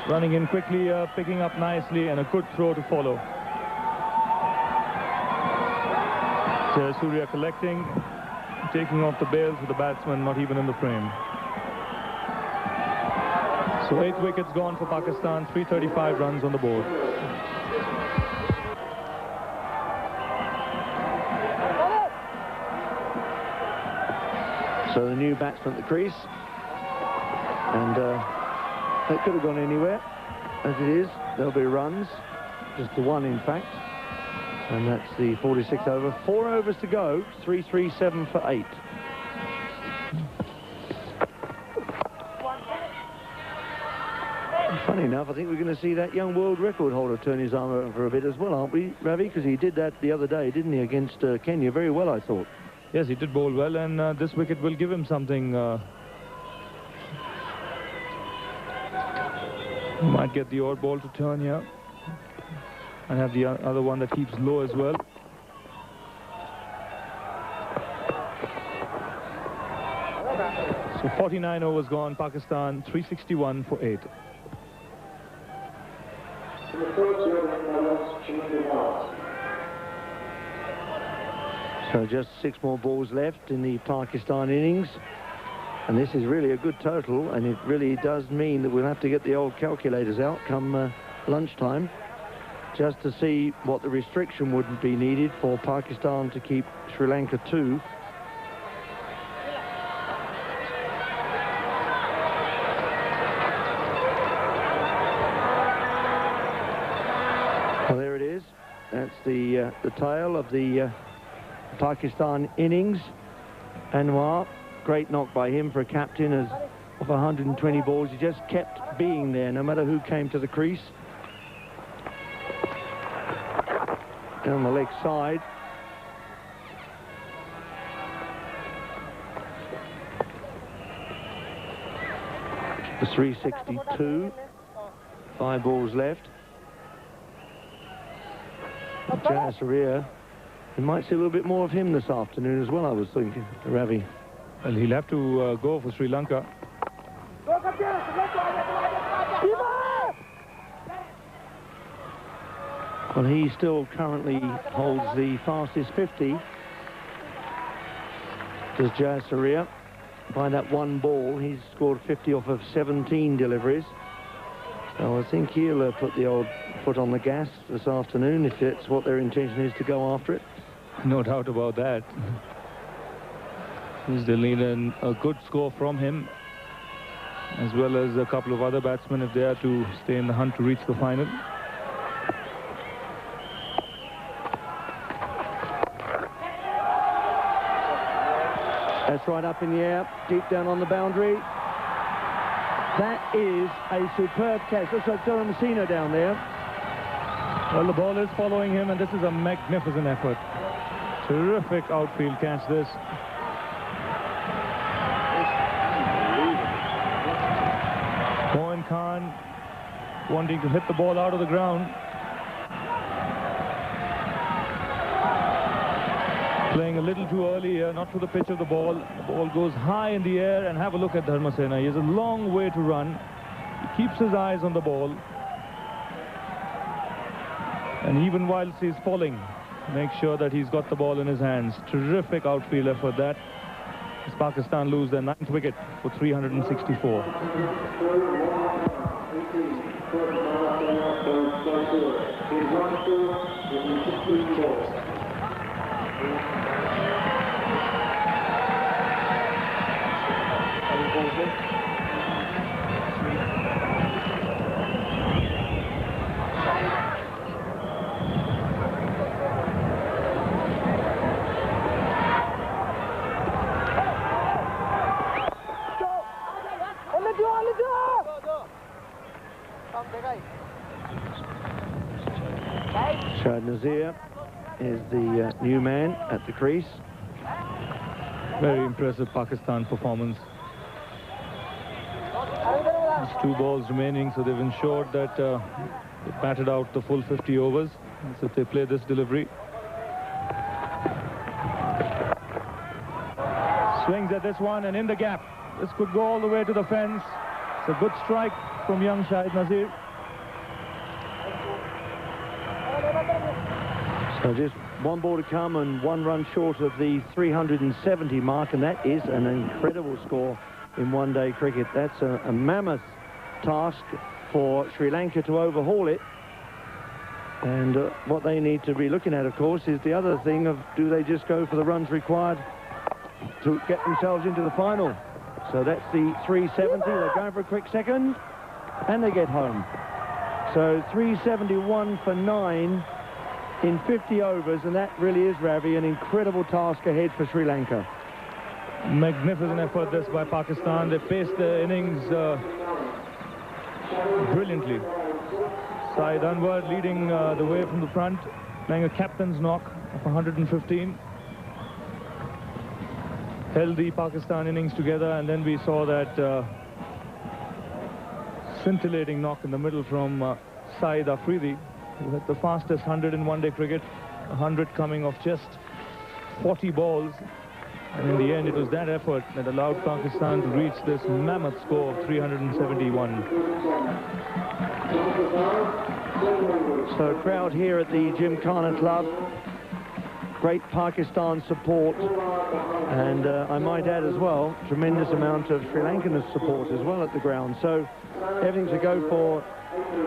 Running in quickly, picking up nicely, and a good throw to follow. Surya collecting, taking off the bails with the batsman not even in the frame. So 8 wickets gone for Pakistan, 335 runs on the board. So the new batsman at the crease, and that could have gone anywhere. As it is, there'll be runs, just the one in fact, and that's the 46th over. 4 overs to go, 337 for 8. Funny enough, I think we're going to see that young world record holder turn his arm over for a bit as well, aren't we, Ravi? Because he did that the other day, didn't he, against Kenya very well, I thought. Yes, he did bowl well, and this wicket will give him something. He might get the odd ball to turn here, and have the other one that keeps low as well. So 49 overs gone, Pakistan 361 for 8. So just 6 more balls left in the Pakistan innings, and this is really a good total, and it really does mean that we'll have to get the old calculators out come lunchtime just to see what the restriction would be needed for Pakistan to keep Sri Lanka 2. Well, there it is. That's the tail of the Pakistan innings. Anwar, great knock by him for a captain of 120 balls. He just kept being there no matter who came to the crease. Down the leg side. The 362. 5 balls left. Jayasuriya, we might see a little bit more of him this afternoon as well, I was thinking, Ravi. Well, he'll have to go for Sri Lanka. Well, he still currently holds the fastest 50. Does Jayasuriya. By that one ball, he's scored 50 off of 17 deliveries. So I think he'll put the old foot on the gas this afternoon if it's what their intention is to go after it. No doubt about that. They'll need a good score from him, as well as a couple of other batsmen if they are to stay in the hunt to reach the final. That's right up in the air, deep down on the boundary. That is a superb catch. Looks like Dora Messina down there. Well, the ball is following him, and this is a magnificent effort. Terrific outfield catch, this. Moin Khan wanting to hit the ball out of the ground. Playing a little too early here, not to the pitch of the ball. The ball goes high in the air, and have a look at Dharmasena. He has a long way to run. He keeps his eyes on the ball. And even whilst he's falling, make sure that he's got the ball in his hands. Terrific outfield effort that. As Pakistan lose their 9th wicket for 364. Shahid Nazir is the new man at the crease. Very impressive Pakistan performance. There's 2 balls remaining, so they've ensured that they batted out the full 50 overs. So if they play this delivery. Swings at this one and in the gap. This could go all the way to the fence. It's a good strike from young Shahid Nazir. So just 1 ball to come and 1 run short of the 370 mark, and that is an incredible score in one-day cricket. That's a mammoth task for Sri Lanka to overhaul it. And what they need to be looking at, of course, is the other thing of, do they just go for the runs required to get themselves into the final? So that's the 370. They're going for a quick second, and they get home. So 371 for 9 in 50 overs, and that really is, Ravi, an incredible task ahead for Sri Lanka. Magnificent effort this by Pakistan. They paced the innings brilliantly. Shahid Anwar leading the way from the front, playing a captain's knock of 115. Held the Pakistan innings together, and then we saw that scintillating knock in the middle from Shahid Afridi, who had the fastest 100 in one-day cricket, 100 coming off just 40 balls. And in the end, it was that effort that allowed Pakistan to reach this mammoth score of 371. So crowd here at the Gymkhana Club, great Pakistan support, and I might add as well, tremendous amount of Sri Lankan support as well at the ground. So everything to go for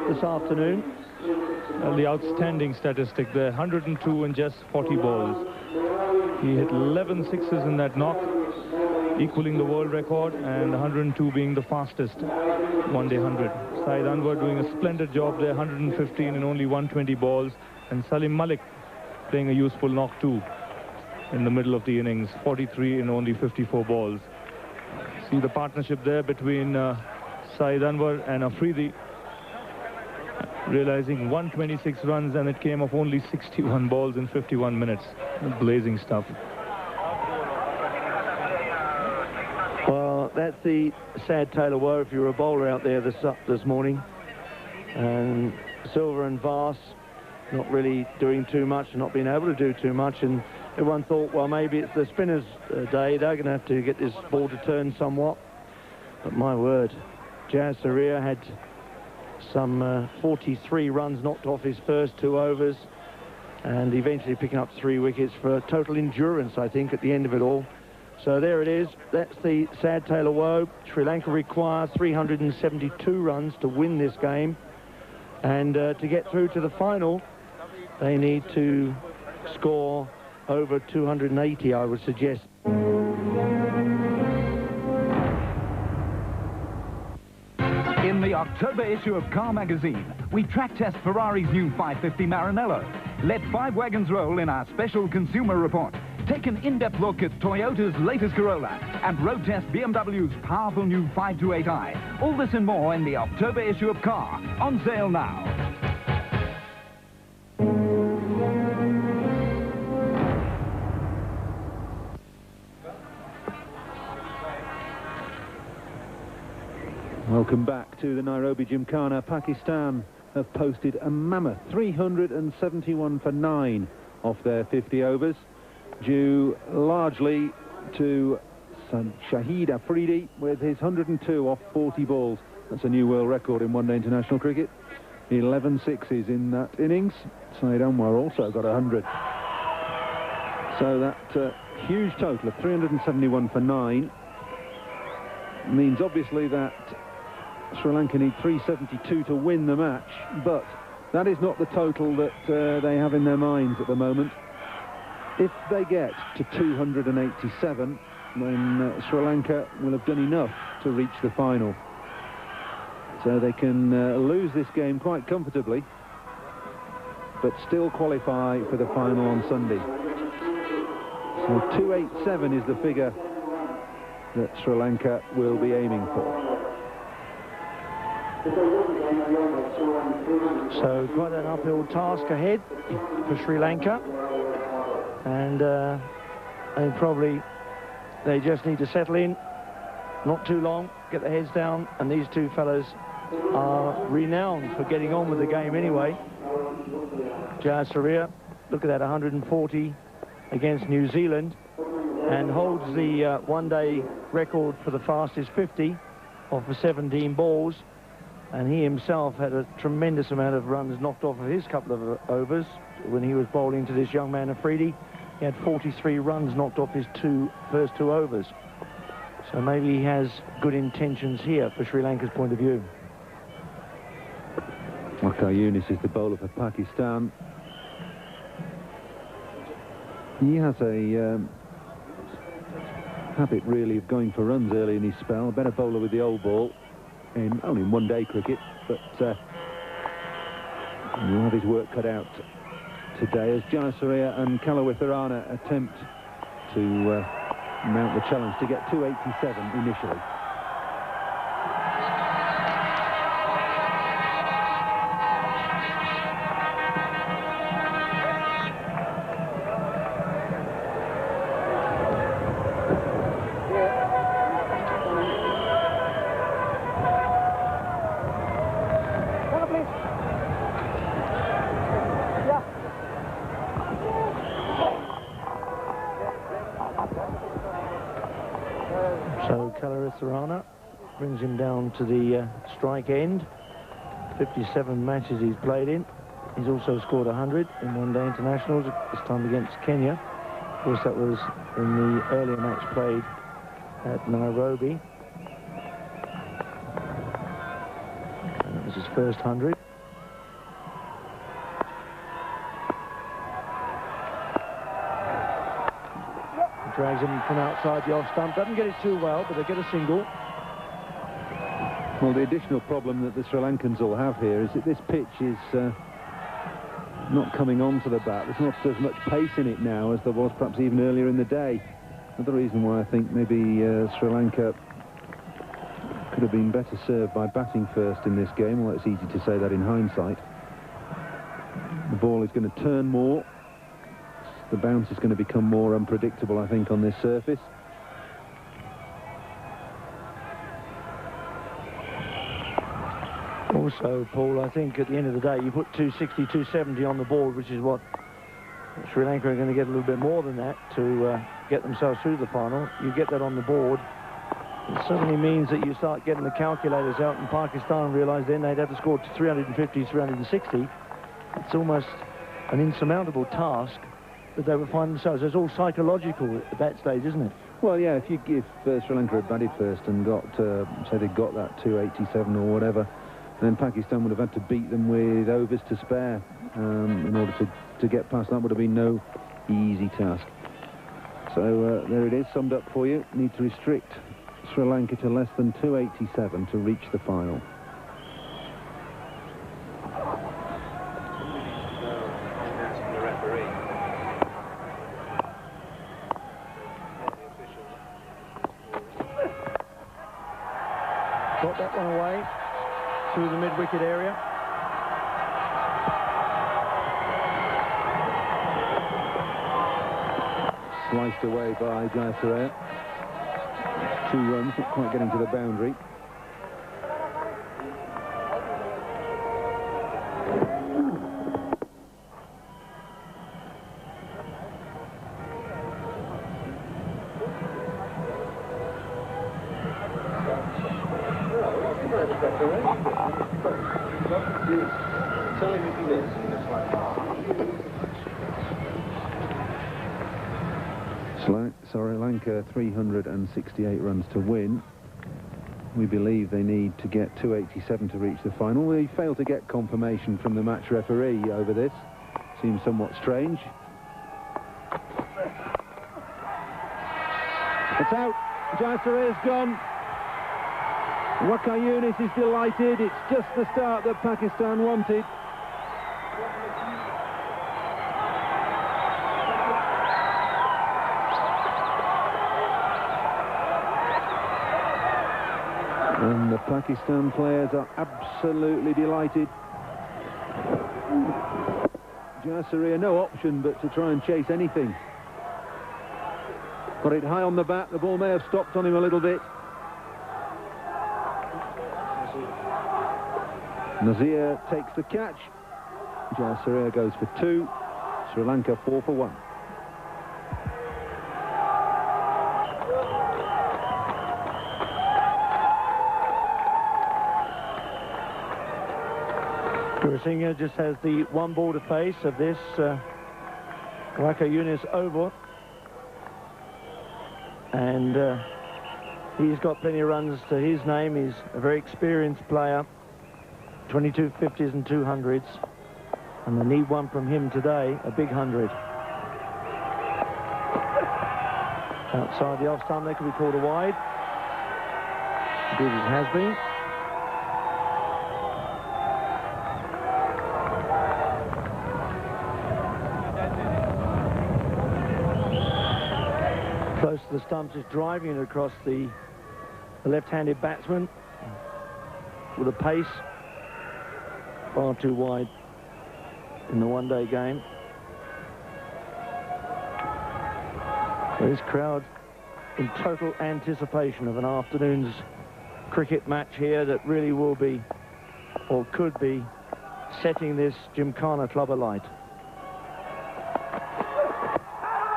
this afternoon. The outstanding statistic there, 102 in just 40 balls. He hit 11 sixes in that knock, equaling the world record, and 102 being the fastest one-day 100. Shahid Anwar doing a splendid job there, 115 in only 120 balls, and Salim Malik playing a useful knock too in the middle of the innings, 43 in only 54 balls. See the partnership there between Shahid Anwar and Afridi, realizing 126 runs, and it came off only 61 balls in 51 minutes. Blazing stuff. Well, that's the sad tale of woe if you're a bowler out there this morning. And Silver and Vass not really doing too much, not being able to do too much, and everyone thought, well, maybe it's the spinners' day, they're going to have to get this ball to turn somewhat. But my word, Jazz Saria had some 43 runs knocked off his first 2 overs, and eventually picking up 3 wickets for total endurance, I think, at the end of it all. So there it is. That's the sad tale of woe. Sri Lanka require 372 runs to win this game, and to get through to the final, they need to score over 280, I would suggest. In the October issue of Car Magazine, we track test Ferrari's new 550 Maranello. Let 5 wagons roll in our special consumer report. Take an in-depth look at Toyota's latest Corolla and road test BMW's powerful new 528i. All this and more in the October issue of Car, on sale now. Welcome back to the Nairobi Gymkhana. Pakistan have posted a mammoth 371 for 9 off their 50 overs, due largely to Shahid Afridi with his 102 off 40 balls. That's a new world record in one-day international cricket. 11 sixes in that innings. Shahid Anwar also got 100. So that huge total of 371 for 9 means obviously that Sri Lanka need 372 to win the match, but that is not the total that they have in their minds at the moment. If they get to 287, then Sri Lanka will have done enough to reach the final. So they can lose this game quite comfortably, but still qualify for the final on Sunday. So 287 is the figure that Sri Lanka will be aiming for. So quite an uphill task ahead for Sri Lanka, and they just need to settle in, not too long, get their heads down, and these two fellas are renowned for getting on with the game anyway. Jazz Saria, look at that, 140 against New Zealand, and holds the one-day record for the fastest 50 off of 17 balls. And he himself had a tremendous amount of runs knocked off of his couple of overs when he was bowling to this young man Afridi. He had 43 runs knocked off his first two overs. So maybe he has good intentions here for Sri Lanka's point of view. Yunus is the bowler for Pakistan. He has a habit, really, of going for runs early in his spell. A better bowler with the old ball, only in one-day cricket, but he'll have his work cut out today as Jayasuriya and Kalawitharana attempt to mount the challenge to get 287 initially. So Kalawitharana brings him down to the strike end. 57 matches he's played in. He's also scored 100 in one-day internationals, this time against Kenya. Of course, that was in the earlier match played at Nairobi. And it was his first 100. Drags him from outside the off stump. Doesn't get it too well, but they get a single. Well, the additional problem that the Sri Lankans will have here is that this pitch is not coming onto the bat. There's not as much pace in it now as there was perhaps even earlier in the day. Another reason why I think maybe Sri Lanka could have been better served by batting first in this game. Well, it's easy to say that in hindsight. The ball is going to turn more. The bounce is going to become more unpredictable, I think, on this surface. Also, Paul, I think at the end of the day, you put 260, 270 on the board, which is what Sri Lanka are going to get a little bit more than that to get themselves through the final. You get that on the board. It certainly means that you start getting the calculators out, and Pakistan realise then they'd have to score 350, 360. It's almost an insurmountable task that they would find themselves. It's all psychological at that stage, isn't it? Well, yeah, if you give Sri Lanka had batted first and got, say they got that 287 or whatever, then Pakistan would have had to beat them with overs to spare in order to get past. That would have been no easy task. So there it is, summed up for you. Need to restrict Sri Lanka to less than 287 to reach the final. Got that one away through the mid-wicket area. Sliced away by Jayasuriya. 2 runs, not quite getting to the boundary. Sri Lanka 368 runs to win. We believe they need to get 287 to reach the final. We failed to get confirmation from the match referee over this. Seems somewhat strange. It's out. Jayasuriya's gone. Yunus is delighted. It's just the start that Pakistan wanted. And the Pakistan players are absolutely delighted. Jayasuriya, no option but to try and chase anything. Got it high on the bat. The ball may have stopped on him a little bit. Nazir takes the catch. Jayasuriya goes for 2. Sri Lanka 4 for 1. Singh just has the 1 ball to face of this Yunus over, and he's got plenty of runs to his name. He's a very experienced player, 22 50s and 200s. And they need one from him today, a big 100. Outside the off stump, they could be called a wide. Indeed it has been. Close to the stumps, is driving it across the left-handed batsman with a pace far too wide in the one-day game. This crowd in total anticipation of an afternoon's cricket match here that really will be, or could be, setting this Gymkhana club alight.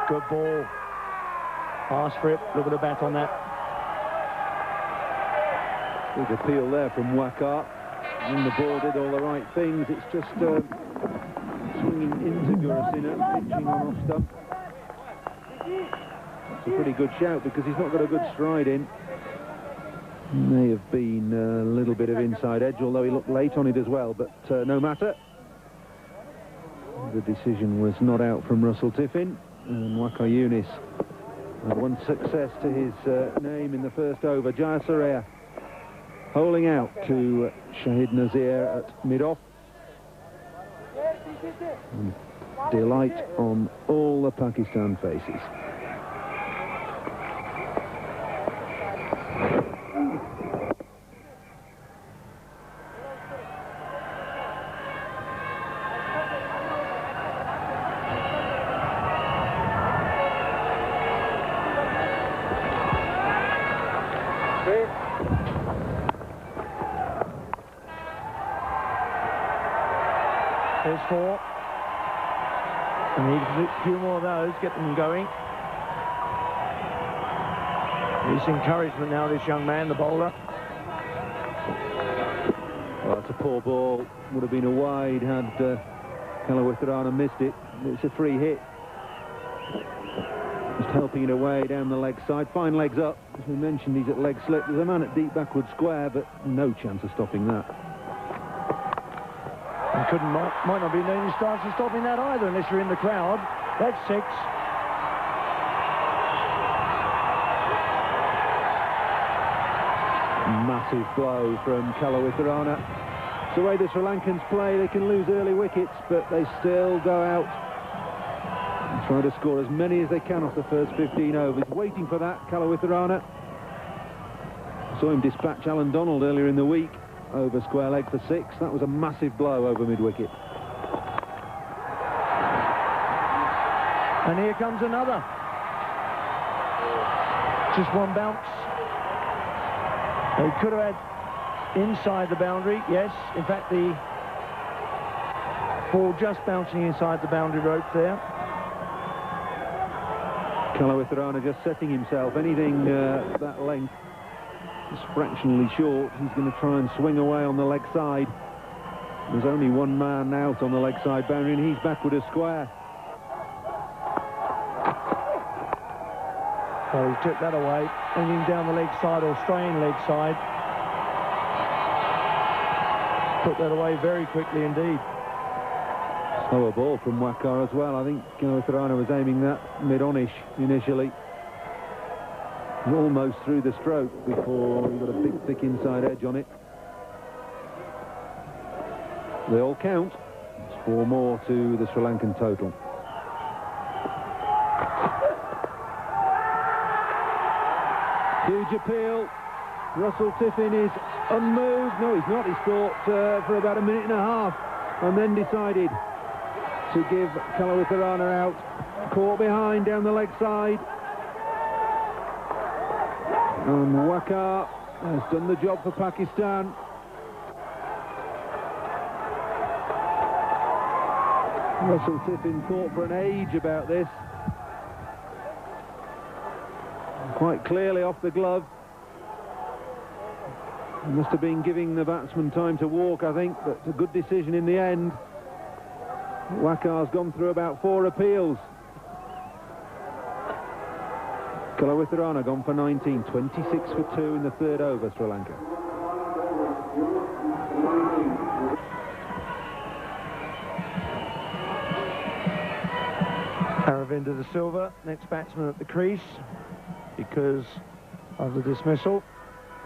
Good ball. Ask for it. Look at the bat on that. Big appeal there from Wakar. And the ball did all the right things. It's just swinging into Gurusina, pitching on off stump. It's a pretty good shout because he's not got a good stride in. May have been a little bit of inside edge, although he looked late on it as well, but no matter. The decision was not out from Russell Tiffin, and Wakar Yunis had one success to his name in the first over. Jaya Surya holding out to Shahid Nazir at mid-off. Delight on all the Pakistan faces. There's 4. I need a few more of those, get them going. This encouragement now, this young man, the bowler. Well, it's a poor ball. Would have been a wide had Kalawitharana missed it. It's a free hit. Just helping it away down the leg side. Fine legs up. As we mentioned, he's at leg slip. There's a man at deep backward square, but no chance of stopping that. Might not be any chance of stopping that either unless you're in the crowd. That's 6. Massive blow from Kalawitharana. It's the way the Sri Lankans play. They can lose early wickets, but they still go out and try to score as many as they can off the first 15 overs. Waiting for that, Kalawitharana. Saw him dispatch Alan Donald earlier in the week over square leg for 6. That was a massive blow over mid-wicket. And here comes another. Just one bounce. They could have had inside the boundary, yes. In fact, the ball just bouncing inside the boundary rope there. Kalawitharana just setting himself. Anything that length, just fractionally short, he's going to try and swing away on the leg side. There's only one man out on the leg side boundary, and he's backward a square. Well, he took that away, hanging down the leg side or straying leg side. Put that away very quickly indeed. Slower ball from Wakar as well. I think Kalawitharana was aiming that mid-on-ish initially. Almost through the stroke before he got a big, thick inside edge on it. They all count. It's 4 more to the Sri Lankan total. Huge appeal. Russell Tiffin is unmoved. No, he's not. He's thought for about a minute and a half and then decided to give Kalawitharana out. Caught behind down the leg side. And Wakar has done the job for Pakistan. Russell Tiffin thought for an age about this. Quite clearly off the glove. He must have been giving the batsman time to walk, I think, but a good decision in the end. Wakar's gone through about 4 appeals. Kalawitharana gone for 19, 26 for 2 in the 3rd over, Sri Lanka. Aravinda de Silva, next batsman at the crease, because of the dismissal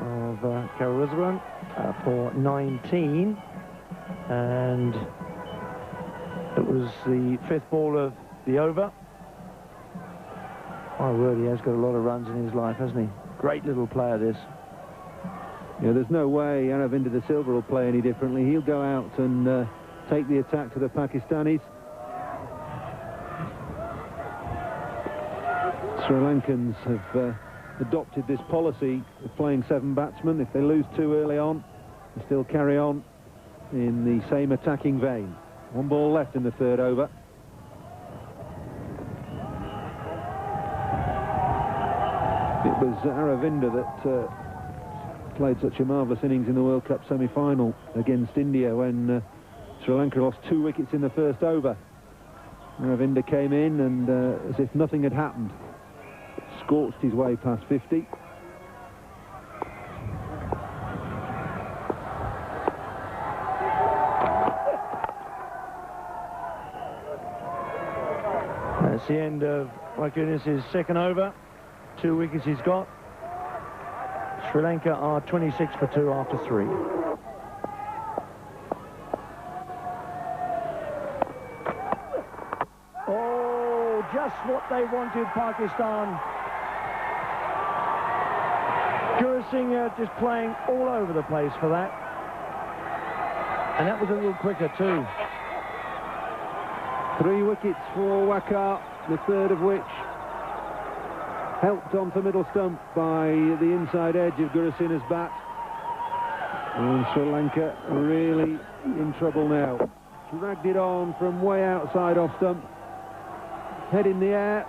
of Karuizwaran for 19, and it was the 5th ball of the over. My word, he has got a lot of runs in his life, hasn't he? Great little player, this. Yeah, there's no way Aravinda de Silva will play any differently. He'll go out and take the attack to the Pakistanis. Sri Lankans have adopted this policy of playing 7 batsmen. If they lose 2 early on, they still carry on in the same attacking vein. 1 ball left in the 3rd over. It was Aravinda that played such a marvellous innings in the World Cup semi-final against India when Sri Lanka lost 2 wickets in the 1st over. Aravinda came in and, as if nothing had happened, scorched his way past 50. That's the end of Wakunis' 2nd over. 2 wickets he's got. Sri Lanka are 26 for 2 after 3. Oh, just what they wanted, Pakistan. Gurusingh just playing all over the place for that. And that was a little quicker too. 3 wickets for Wakar, the 3rd of which helped on for middle stump by the inside edge of Gurusingh's bat. And Sri Lanka really in trouble now. Dragged it on from way outside off stump. Head in the air.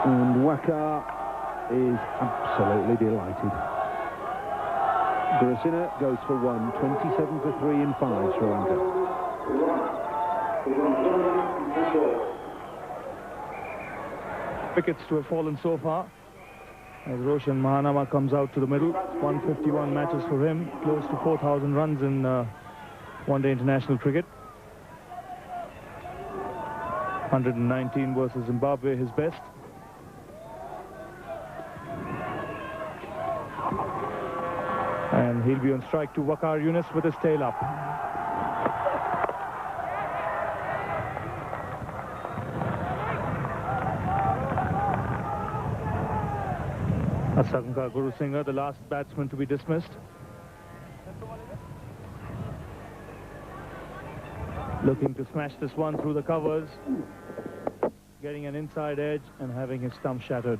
And Wakar is absolutely delighted. Gurusingh goes for 1, 27 for 3 in 5, Sri Lanka. Wickets to have fallen so far, as Roshan Mahanama comes out to the middle. 151 matches for him, close to 4,000 runs in one-day international cricket. 119 versus Zimbabwe, his best. And he'll be on strike to Waqar Younis with his tail up. Asankar Gurusingh, the last batsman to be dismissed. Looking to smash this one through the covers. Getting an inside edge and having his stump shattered.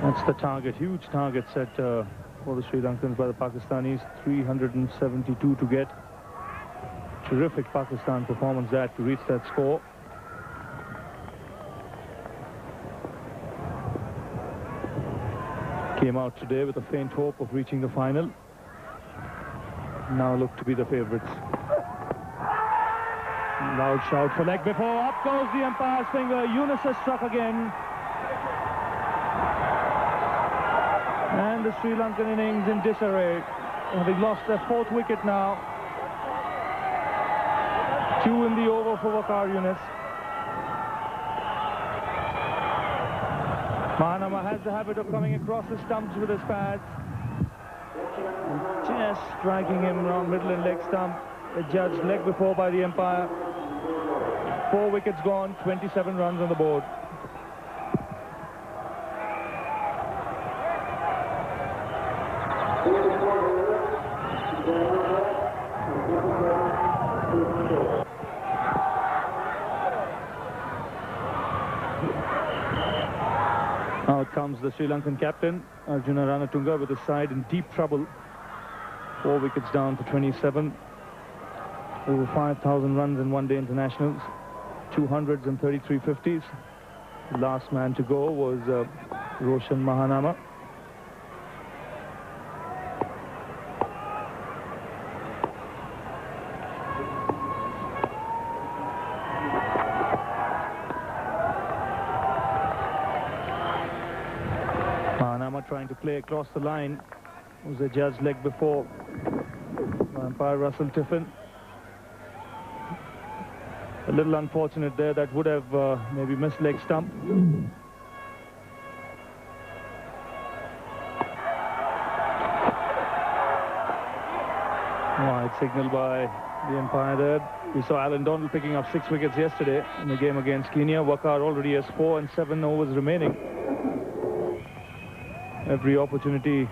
That's the target, huge target set for the Sri Lankans by the Pakistanis. 372 to get. Terrific Pakistan performance that to reach that score. Came out today with a faint hope of reaching the final. Now look to be the favourites. Loud shout for leg before. Up goes the umpire's finger. Younis has struck again. And the Sri Lankan innings in disarray, having lost their 4th wicket now. 2 in the over for Waqar Younis. Mahanama has the habit of coming across the stumps with his pads. And just striking him around middle and leg stump. Adjudged leg before by the umpire. 4 wickets gone, 27 runs on the board. Out comes the Sri Lankan captain, Arjuna Ranatunga, with his side in deep trouble. 4 wickets down for 27. Over 5,000 runs in one-day internationals. 200s and 33 50s. The last man to go was Roshan Mahanama. Trying to play across the line. Was a judge leg before. Umpire Russell Tiffin. A little unfortunate there. That would have maybe missed leg stump. Wide signal by the umpire there. We saw Alan Donald picking up 6 wickets yesterday in the game against Kenya. Waqar already has 4 and 7 overs remaining. Every opportunity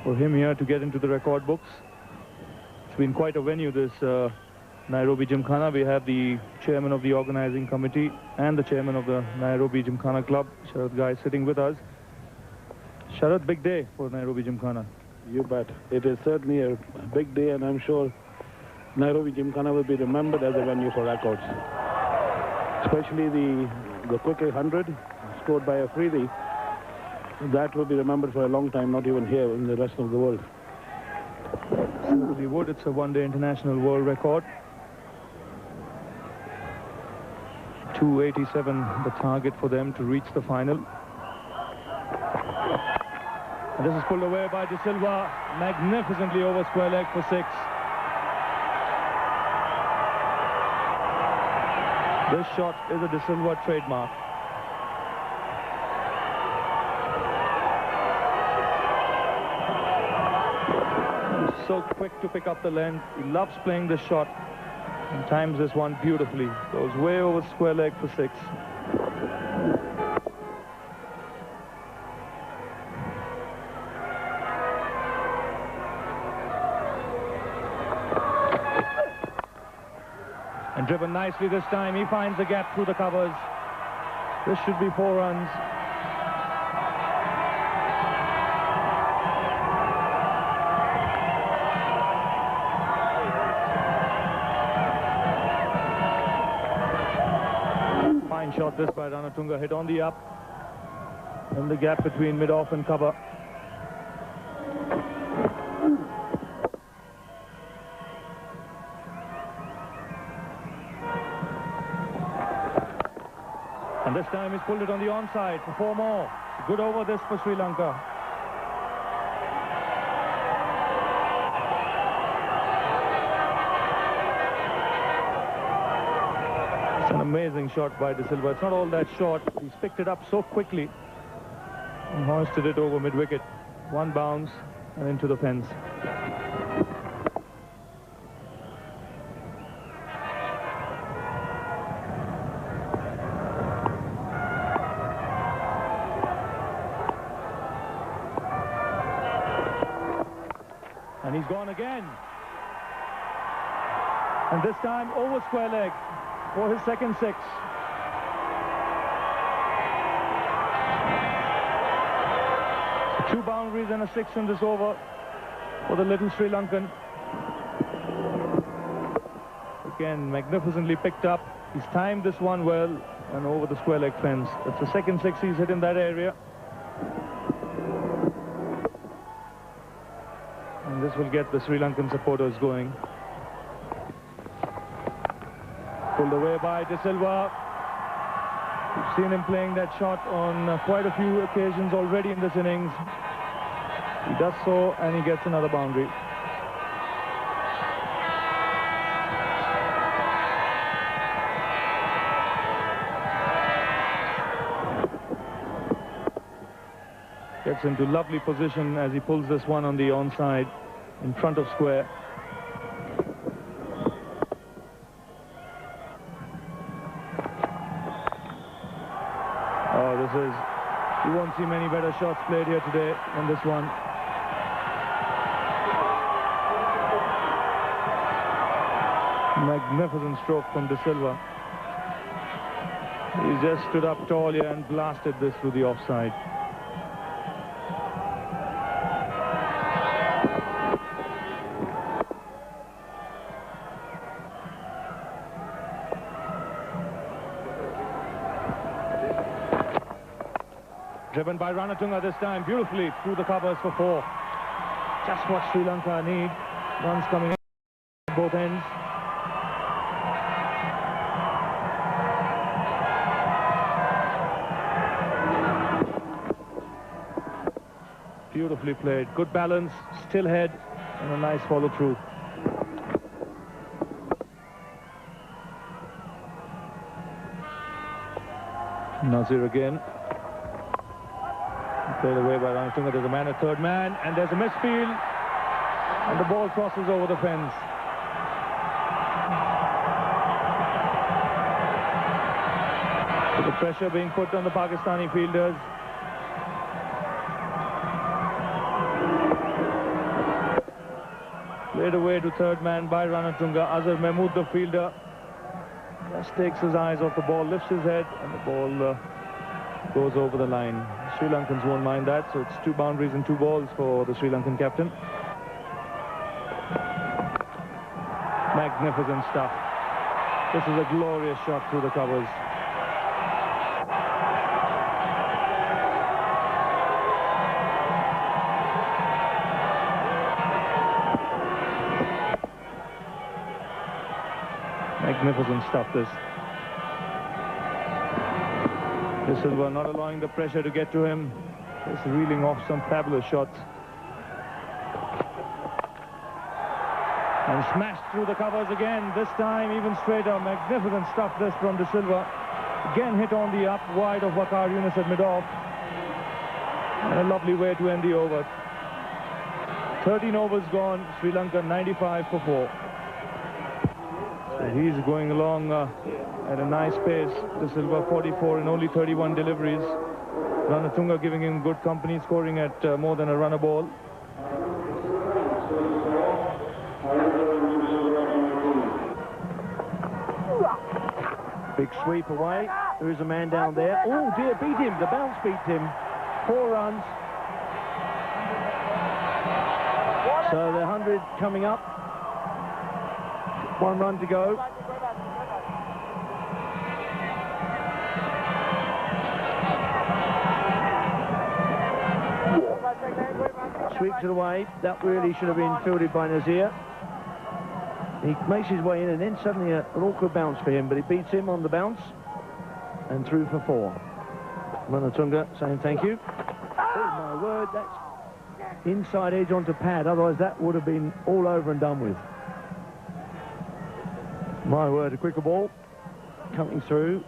for him here to get into the record books. It's been quite a venue, this Nairobi Gymkhana. We have the chairman of the organizing committee and the chairman of the Nairobi Gymkhana Club, Shahid Guy, sitting with us. Shahid, big day for Nairobi Gymkhana. You bet. It is certainly a big day, and I'm sure Nairobi Gymkhana will be remembered as a venue for records. Especially the quick 100 scored by Afradi. That will be remembered for a long time, not even here, in the rest of the world. Certainly would. It's a one-day international world record. 287 the target for them to reach the final. And this is pulled away by De Silva, magnificently over square leg for 6. This shot is a De Silva trademark. He's so quick to pick up the length. He loves playing this shot and times this one beautifully. Goes way over square leg for 6. And driven nicely this time. He finds a gap through the covers. This should be 4 runs. Fine shot this by Ranatunga. Hit on the up. And the gap between mid-off and cover. And this time he's pulled it on the onside for 4 more. Good over this for Sri Lanka. It's an amazing shot by De Silva. It's not all that short. He's picked it up so quickly and hoisted it over mid-wicket. 1 bounce and into the fence. And he's gone again. And this time over square leg for his second 6. So 2 boundaries and a 6 in this over for the little Sri Lankan. Again, magnificently picked up. He's timed this one well and over the square leg fence. That's the second 6 he's hit in that area. And this will get the Sri Lankan supporters going. Pulled away by De Silva. We've seen him playing that shot on quite a few occasions already in this innings. He does so and he gets another boundary. Gets into lovely position as he pulls this one on the onside in front of square. Oh, this is... You won't see many better shots played here today than this one. Magnificent stroke from De Silva. He just stood up tall here and blasted this through the offside. Driven by Ranatunga this time, beautifully through the covers for 4. Just what Sri Lanka need. Runs coming in at both ends. Beautifully played. Good balance, still head, and a nice follow through. Nazir again. Played away by Ranatunga. There's a man, a third man, and there's a misfield. And the ball crosses over the fence. So the pressure being put on the Pakistani fielders. Played away to third man by Ranatunga. Azhar Mahmood, the fielder, just takes his eyes off the ball, lifts his head, and the ball goes over the line. Sri Lankans won't mind that, so it's 2 boundaries and 2 balls for the Sri Lankan captain. Magnificent stuff. This is a glorious shot through the covers. Magnificent stuff, this. De Silva not allowing the pressure to get to him. Just reeling off some fabulous shots. And smashed through the covers again, this time even straighter. Magnificent stuff this from De Silva. Again hit on the up wide of Waqar Yunus at mid-off. And a lovely way to end the over. 13 overs gone, Sri Lanka 95 for 4. So he's going along at a nice pace. De Silva 44 in only 31 deliveries. Ranatunga giving him good company, scoring at more than a run a ball. Big sweep away. There is a man down there. Oh dear, beat him. The bounce beat him. 4 runs. So the 100 coming up. 1 run to go. Sweeps it away. That really should have been fielded by Nazir. He makes his way in, and then suddenly an awkward bounce for him, but he beats him on the bounce and through for 4. Ranatunga saying thank you. Oh my word, that's inside edge onto pad, otherwise that would have been all over and done with. My word, a quicker ball coming through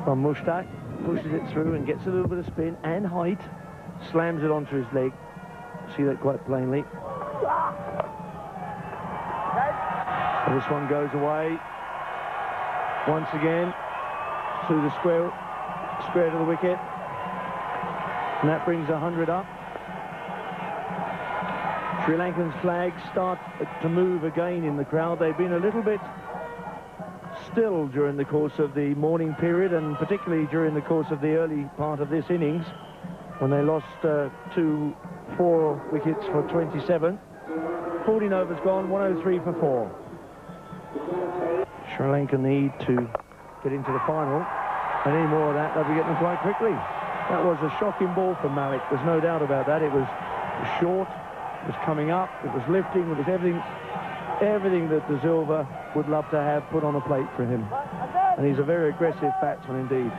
from Mushtaq, pushes it through and gets a little bit of spin and height, slams it onto his leg. See that quite plainly. This one goes away once again through the square to the wicket, and that brings 100 up. Sri Lankan's flags start to move again in the crowd. They've been a little bit still during the course of the morning period, and particularly during the course of the early part of this innings when they lost 4 wickets for 27. 14 overs gone, 103 for 4. Sri Lanka need to get into the final, and any more of that, they'll be getting them quite quickly. That was a shocking ball from Malik, there's no doubt about that. It was short, it was coming up, it was lifting, it was everything that De Silva would love to have put on a plate for him. And he's a very aggressive batsman indeed.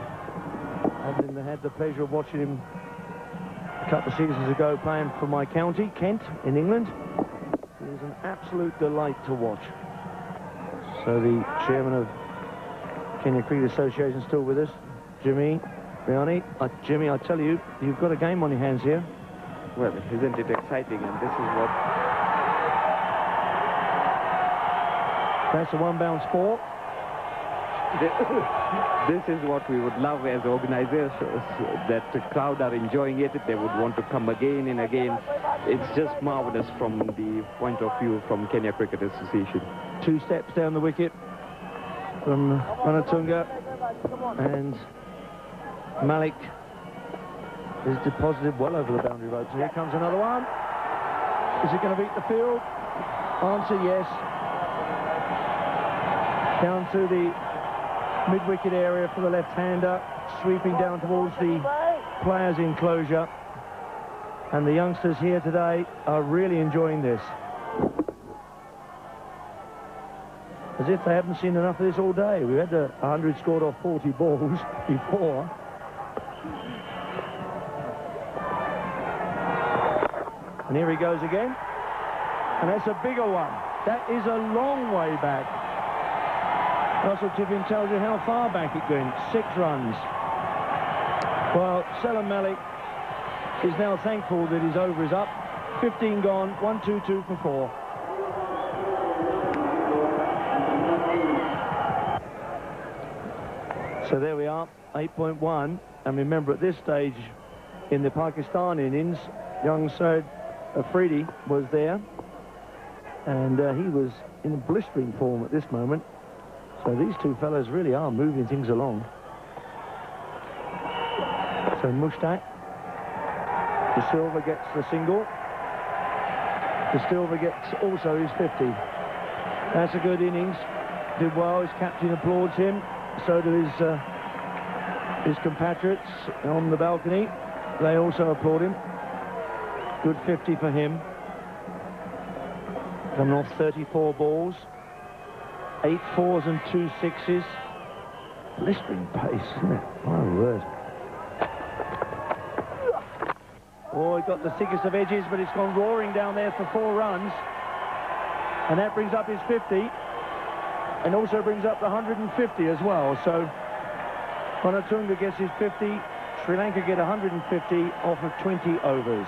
I've had the pleasure of watching him a couple of seasons ago playing for my county, Kent, in England. He was an absolute delight to watch. So the chairman of Kenya Cricket Association still with us, Jimmy Riani. Jimmy, I tell you, you've got a game on your hands here. Well, isn't it exciting? And this is what... That's a 1 bounce 4. This is what we would love as organizers, that the crowd are enjoying it. They would want to come again and again. It's just marvelous from the point of view from Kenya Cricket Association. 2 steps down the wicket from Ranatunga, and Malik is deposited well over the boundary road. So here comes another one. Is it going to beat the field? Answer yes. Down to the mid-wicket area for the left-hander, sweeping down towards the players' enclosure. And the youngsters here today are really enjoying this. As if they haven't seen enough of this all day. We've had 100 scored off 40 balls before. And here he goes again. And that's a bigger one. That is a long way back. Russell Tiffin tells you how far back it went. 6 runs. Well, Selim Malik is now thankful that his over is up. 15 gone, 1-2-2 for 4. So there we are, 8.1. And remember, at this stage in the Pakistan innings, young Shahid Afridi was there. And he was in blistering form at this moment. So these two fellas really are moving things along. So Mushtaq, De Silva gets the single. De Silva gets also his 50. That's a good innings. Did well. His captain applauds him. So do his compatriots on the balcony. They also applaud him. Good 50 for him. Coming off 34 balls. 8 4s and 2 6s. Blistering pace, isn't it? My word. Oh, he got the thickest of edges, but it's gone roaring down there for 4 runs. And that brings up his 50. And also brings up the 150 as well. So Ranatunga gets his 50. Sri Lanka get 150 off of 20 overs.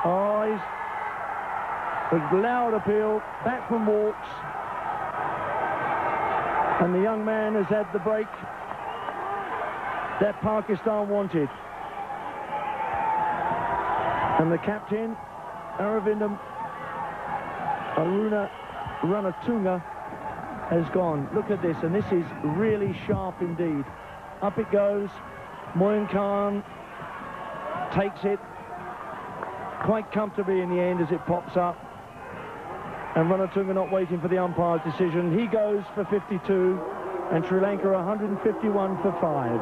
Oh, he's a loud appeal, back from walks. And the young man has had the break that Pakistan wanted. And the captain, Aruna Ranatunga, has gone. Look at this, and this is really sharp indeed. Up it goes. Moin Khan takes it quite comfortably in the end as it pops up. And Ranatunga not waiting for the umpire's decision. He goes for 52, and Sri Lanka 151 for 5.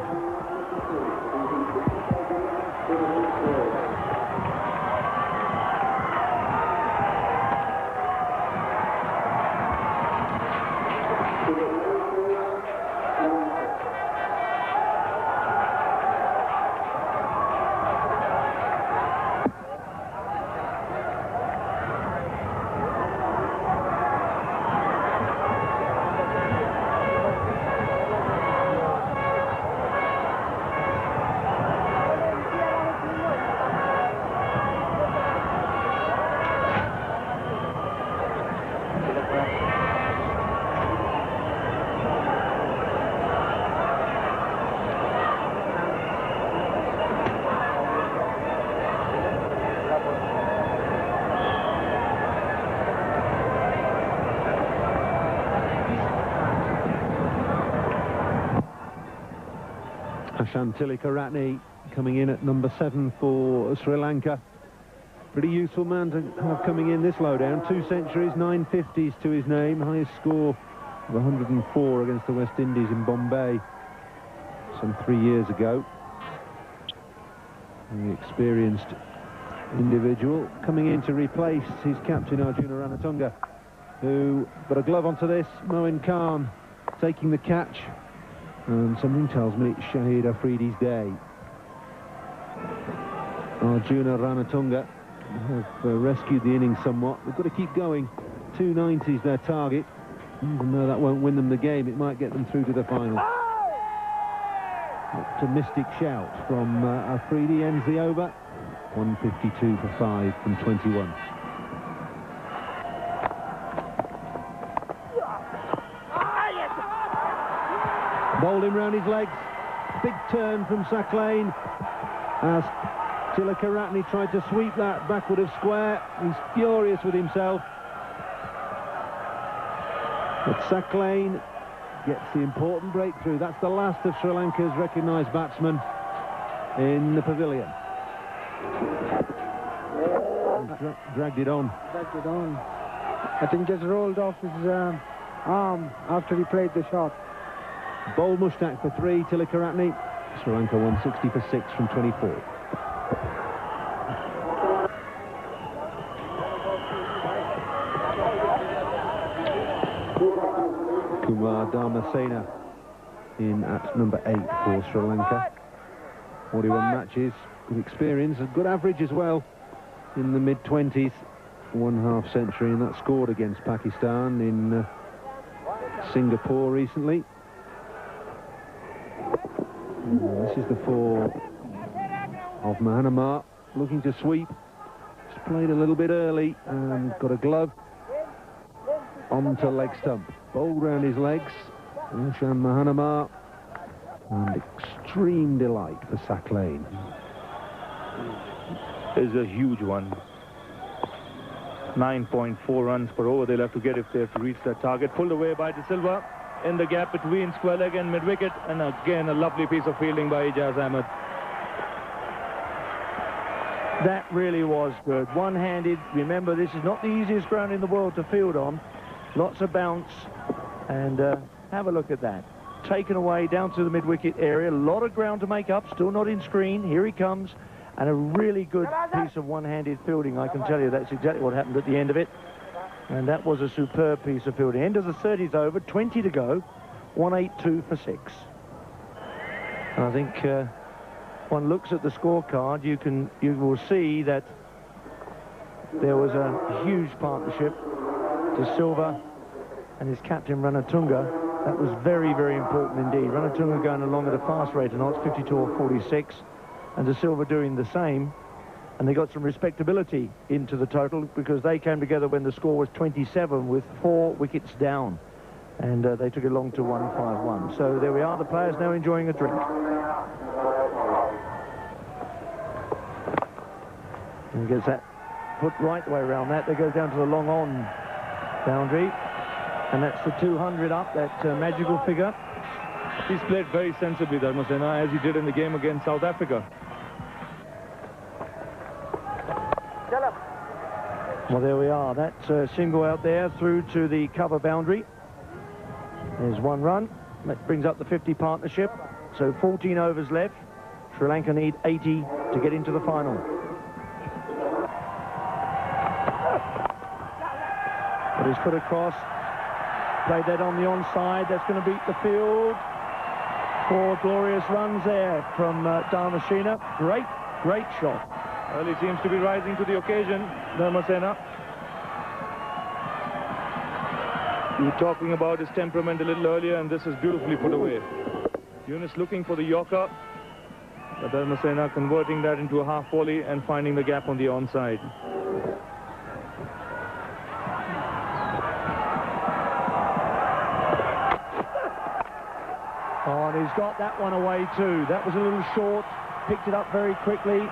Tilakaratne coming in at number 7 for Sri Lanka. Pretty useful man to have coming in this lowdown. 2 centuries, 9 50s to his name. Highest score of 104 against the West Indies in Bombay some 3 years ago. An experienced individual coming in to replace his captain Arjuna Ranatunga, who got a glove onto this. Moin Khan taking the catch. And something tells me it's Shahid Afridi's day. Arjuna Ranatunga have rescued the innings somewhat. They've got to keep going. 290s their target. Even though that won't win them the game, it might get them through to the final. Optimistic shout from Afridi ends the over. 152 for 5 from 21. Bowled him round his legs. Big turn from Saqlain as Tilakaratne tried to sweep that backward of square. He's furious with himself. But Saqlain gets the important breakthrough. That's the last of Sri Lanka's recognised batsmen in the pavilion. Dragged it on. Dragged it on. I think just rolled off his arm after he played the shot. Bowl Mushtaq for 3, Tilakaratne. Sri Lanka 160 for 6 from 24. Kumar Dharmasena in at number 8 for Sri Lanka. 41 matches, good experience, a good average as well in the mid-20s. 1/2 century, and that scored against Pakistan in Singapore recently. And this is the 4 of Mahanama, looking to sweep. Just played a little bit early and got a glove onto leg stump. Bowled round his legs, Ushan Mahanama, and extreme delight for Sack Lane. Is a huge one. 9.4 runs per over they'll have to get if they have to reach that target. Pulled away by De Silva in the gap between square leg and mid-wicket, and again a lovely piece of fielding by Ijaz Ahmed. That really was good. One-handed. Remember, this is not the easiest ground in the world to field on. Lots of bounce, and have a look at that. Taken away down to the mid-wicket area. A lot of ground to make up. Still not in screen. Here he comes. And a really good piece of one-handed fielding. I can tell you that's exactly what happened at the end of it. And that was a superb piece of fielding. End of the 30s over, 20 to go, 182 for 6. And I think one looks at the scorecard, you will see that there was a huge partnership. De Silva and his captain Ranatunga. That was very, very important indeed. Ranatunga going along at a fast rate of knots, 52 or 46. And De Silva doing the same, and they got some respectability into the total because they came together when the score was 27 with 4 wickets down, and they took it along to 151. So there we are, the players now enjoying a drink. And gets that put right the way around that. They go down to the long on boundary, and that's the 200 up, that magical figure. He's played very sensibly, Dharmasena, as he did in the game against South Africa. Well, there we are. That's a single out there through to the cover boundary. There's 1 run. That brings up the 50 partnership. So 14 overs left. Sri Lanka need 80 to get into the final. But he's put across. Played that on the onside. That's going to beat the field. 4 glorious runs there from Dharmasena. Great shot. Well, he seems to be rising to the occasion, Dharmasena. You were talking about his temperament a little earlier, and this is beautifully put away. Yunus looking for the Yorker, but Dharmasena converting that into a half volley and finding the gap on the onside. Oh, and he's got that one away too. That was a little short. Picked it up very quickly.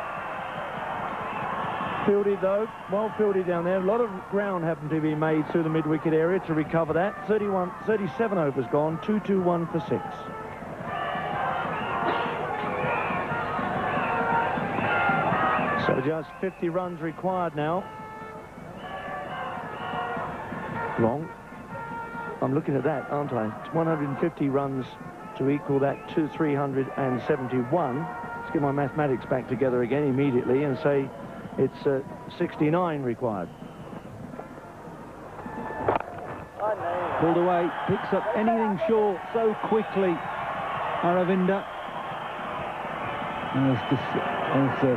Fielded though, well fielded down there. A lot of ground happened to be made through the mid-wicket area to recover that. 37 overs gone, 221 for 6. So just 50 runs required now. Long. I'm looking at that, aren't I? It's 150 runs to equal that to 371. Let's get my mathematics back together again immediately and say it's 69 required. Pulled away, picks up anything short so quickly, Aravinda. As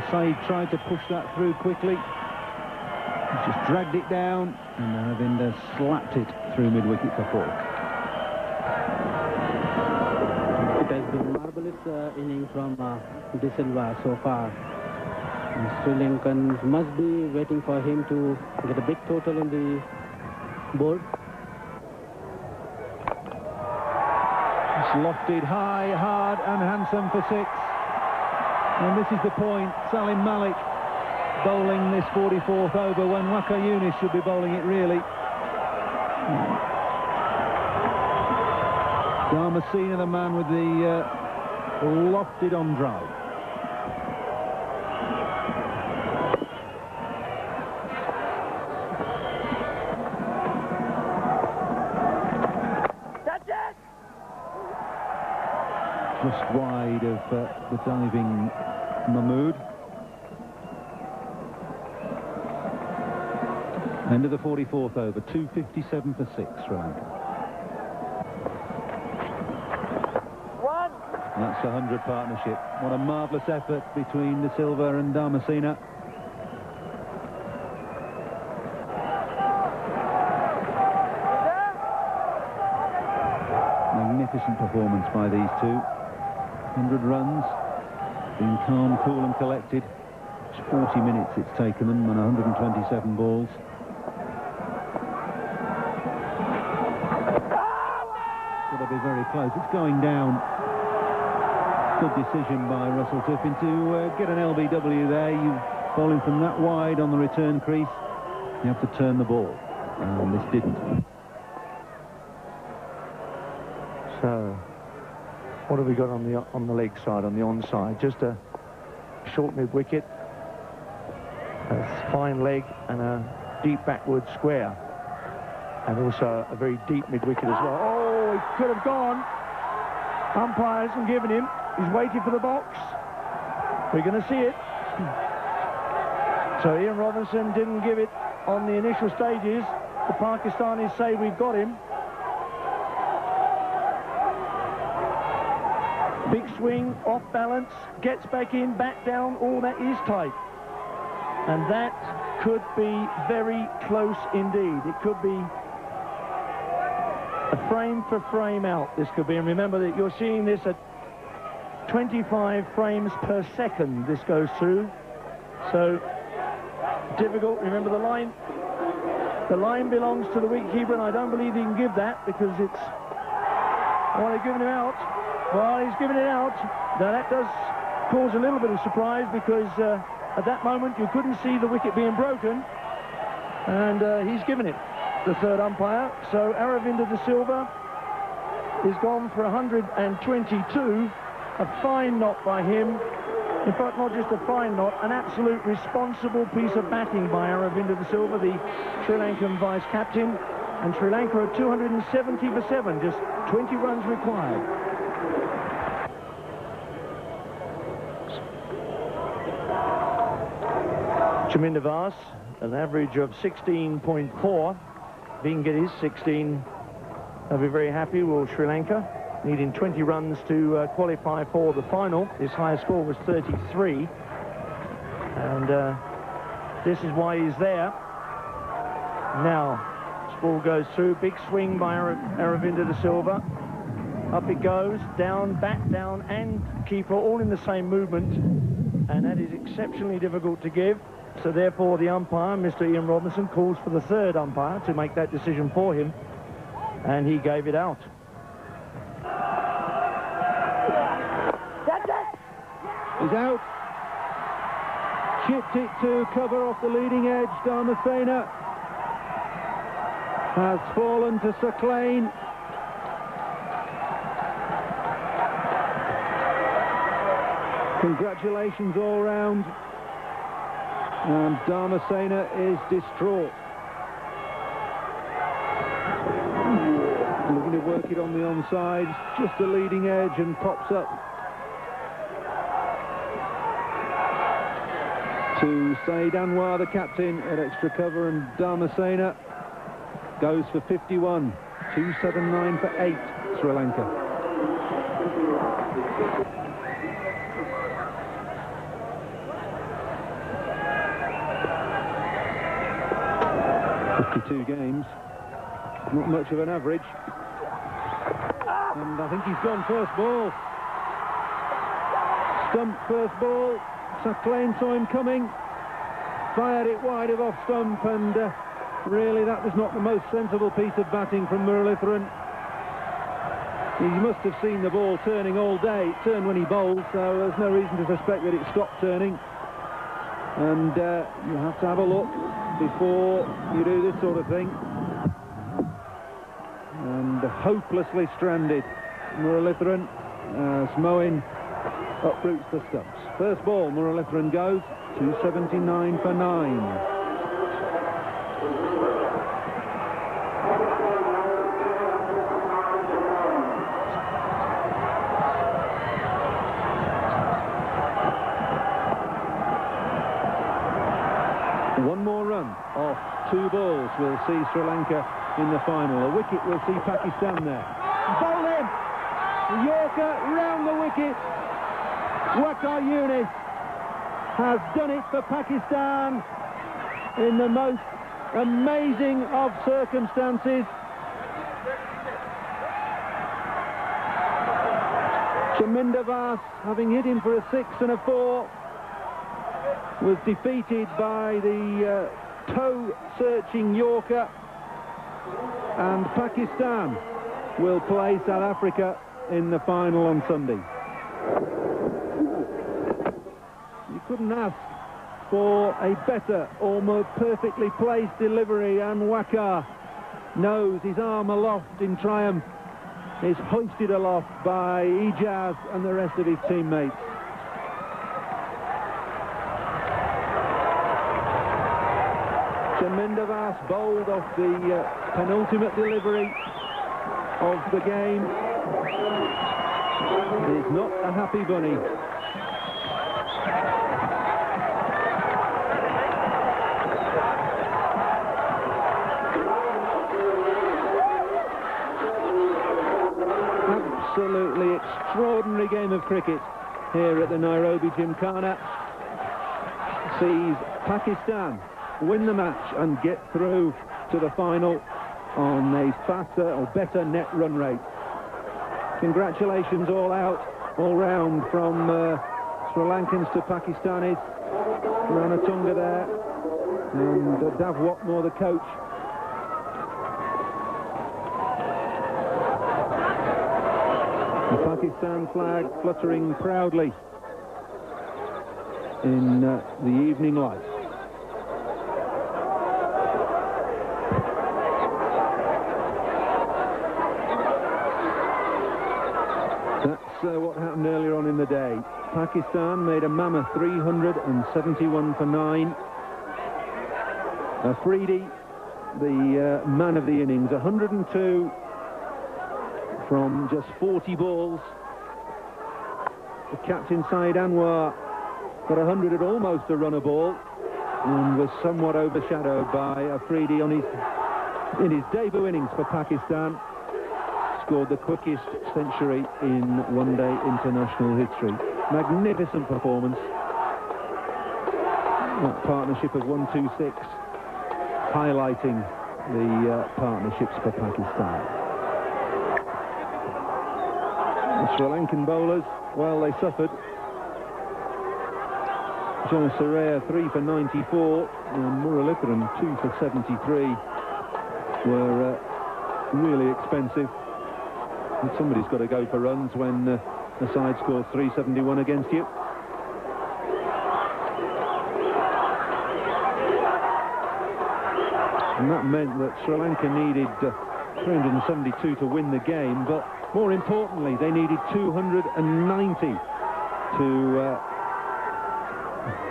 Shahid tried to push that through quickly, he just dragged it down, and Aravinda slapped it through mid-wicket for 4. It has been marvellous inning from De Silva so far. And Sri Lankans must be waiting for him to get a big total in the board. It's lofted high, hard and handsome for 6. And this is the point. Salim Malik bowling this 44th over when Waqar Younis should be bowling it really. Dharmasena, the man with the lofted on drive. Just wide of the diving Mahmood. End of the 44th over, 257 for 6, Sri Lanka. That's a 100 partnership. What a marvellous effort between De Silva and Dharmasena. magnificent performance by these two. 100 runs, being calm, cool and collected. It's 40 minutes it's taken them on 127 balls. Got to be very close. It's going down. Good decision by Russell Tiffin to get an LBW there. You've fallen from that wide on the return crease. You have to turn the ball, and this didn't. So, what have we got on the leg side, on the onside? Just a short mid-wicket, a fine leg, and a deep backward square, and also a very deep mid-wicket as well. Oh, he could have gone. Umpire hasn't given him. He's waiting for the box. We're going to see it. So Ian Robinson didn't give it on the initial stages. The Pakistanis say we've got him. Big swing, off balance, gets back in, back down, all that is tight. And that could be very close indeed. It could be a frame for frame out, this could be. And remember that you're seeing this at 25 frames per second this goes through. So difficult. Remember the line belongs to the wicketkeeper, and I don't believe he can give that because it's... Well, they're giving him out. Well, he's giving it out. Now that does cause a little bit of surprise because at that moment you couldn't see the wicket being broken, and he's given it, the third umpire. So Aravinda de Silva is gone for 122. A fine knock by him. In fact, not just a fine knock, an absolute responsible piece of batting by Aravinda de Silva, the Sri Lankan vice-captain. And Sri Lanka are 270 for 7, just 20 runs required. Chaminda Vaas, an average of 16.4. If he can get his 16, they'll be very happy. Will Sri Lanka, needing 20 runs to qualify for the final. His highest score was 33. And this is why he's there. Now, this ball goes through. Big swing by Aravinda de Silva. Up it goes, down, back, down, and keeper, all in the same movement. And that is exceptionally difficult to give. So therefore the umpire, Mr. Ian Robinson, calls for the third umpire to make that decision for him, and he gave it out. He's out. Chipped it to cover off the leading edge. Dharmasena has fallen to Saqlain. Congratulations all round. And Dharmasena is distraught. Looking to work it on the onside, just the leading edge, and pops up to Saeed Anwar, the captain, at extra cover, and Dharmasena goes for 51. 279 for 8, Sri Lanka. Games, not much of an average, and I think he's gone first ball. Stump first ball. Saqlain saw him coming, fired it wide of off stump, and really that was not the most sensible piece of batting from Muralitharan. He must have seen the ball turning all day. It turned when he bowled, so there's no reason to suspect that it stopped turning. And you have to have a look before you do this sort of thing. And hopelessly stranded Muralitharan as Moeen uproots the stumps. First ball, Muralitharan goes, 279 for 9. One more run off 2 balls will see Sri Lanka in the final. A wicket will see Pakistan there. Bowl him! Yorker round the wicket. Waqar Younis has done it for Pakistan in the most amazing of circumstances. Chaminda Vaas, having hit him for a 6 and a 4, was defeated by the toe-searching Yorker, and Pakistan will play South Africa in the final on Sunday. You couldn't ask for a better or more perfectly placed delivery, and Waqar knows his arm aloft in triumph is hoisted aloft by Ijaz and the rest of his teammates. Chaminda Vaas bowled off the penultimate delivery of the game. He's not a happy bunny. Absolutely extraordinary game of cricket here at the Nairobi Gymkhana. Sees Pakistan win the match and get through to the final on a faster or better net run rate. Congratulations all round from Sri Lankans to Pakistanis. Ranatunga there, and Dav Watmore, the coach. The Pakistan flag fluttering proudly in the evening light. That's what happened earlier on in the day. Pakistan made a mammoth 371 for 9. Afridi, the man of the innings, 102 from just 40 balls. The captain Saeed Anwar got 100 at almost a run a ball and was somewhat overshadowed by Afridi in his debut innings for Pakistan. Scored the quickest century in one-day international history. Magnificent performance. That partnership of 1-2-6 highlighting the partnerships for Pakistan. The Sri Lankan bowlers, well, they suffered. Jaya Surya 3 for 94 and Muralitharan 2 for 73 were really expensive. And somebody's got to go for runs when the side scores 371 against you. And that meant that Sri Lanka needed 372 to win the game, but more importantly, they needed 290 to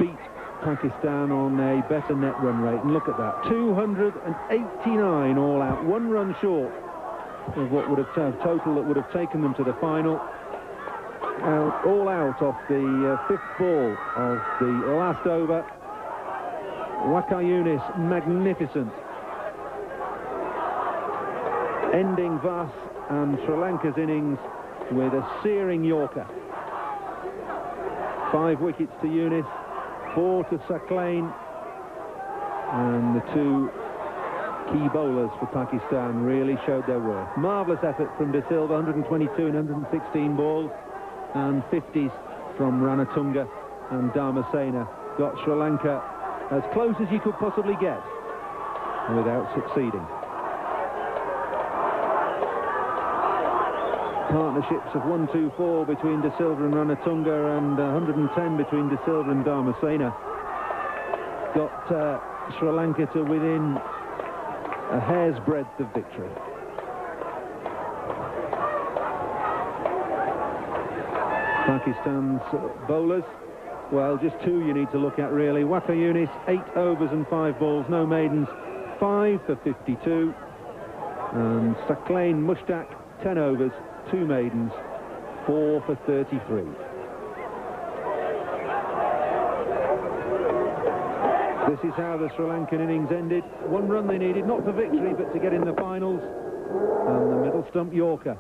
beat Pakistan on a better net run rate. And look at that, 289 all out, 1 run short of what would have total that would have taken them to the final. All out off the 5th ball of the last over. Waqar Younis, magnificent. Ending Vaas and Sri Lanka's innings with a searing Yorker. 5 wickets to Younis, 4 to Saqlain, and the 2 key bowlers for Pakistan really showed their worth. Marvellous effort from De Silva, 122 and 116 balls, and 50s from Ranatunga and Dharmasena got Sri Lanka as close as you could possibly get without succeeding. Partnerships of 1-2-4 between De Silva and Ranatunga and 110 between De Silva and Dharmasena got Sri Lanka to within a hair's breadth of victory. Pakistan's bowlers, well, just 2 you need to look at really. Waqar Younis, 8 overs and 5 balls, no maidens, 5 for 52. And Saqlain Mushtaq, 10 overs, 2 maidens, 4 for 33. This is how the Sri Lankan innings ended. 1 run they needed, not for victory, but to get in the finals. And the middle stump Yorker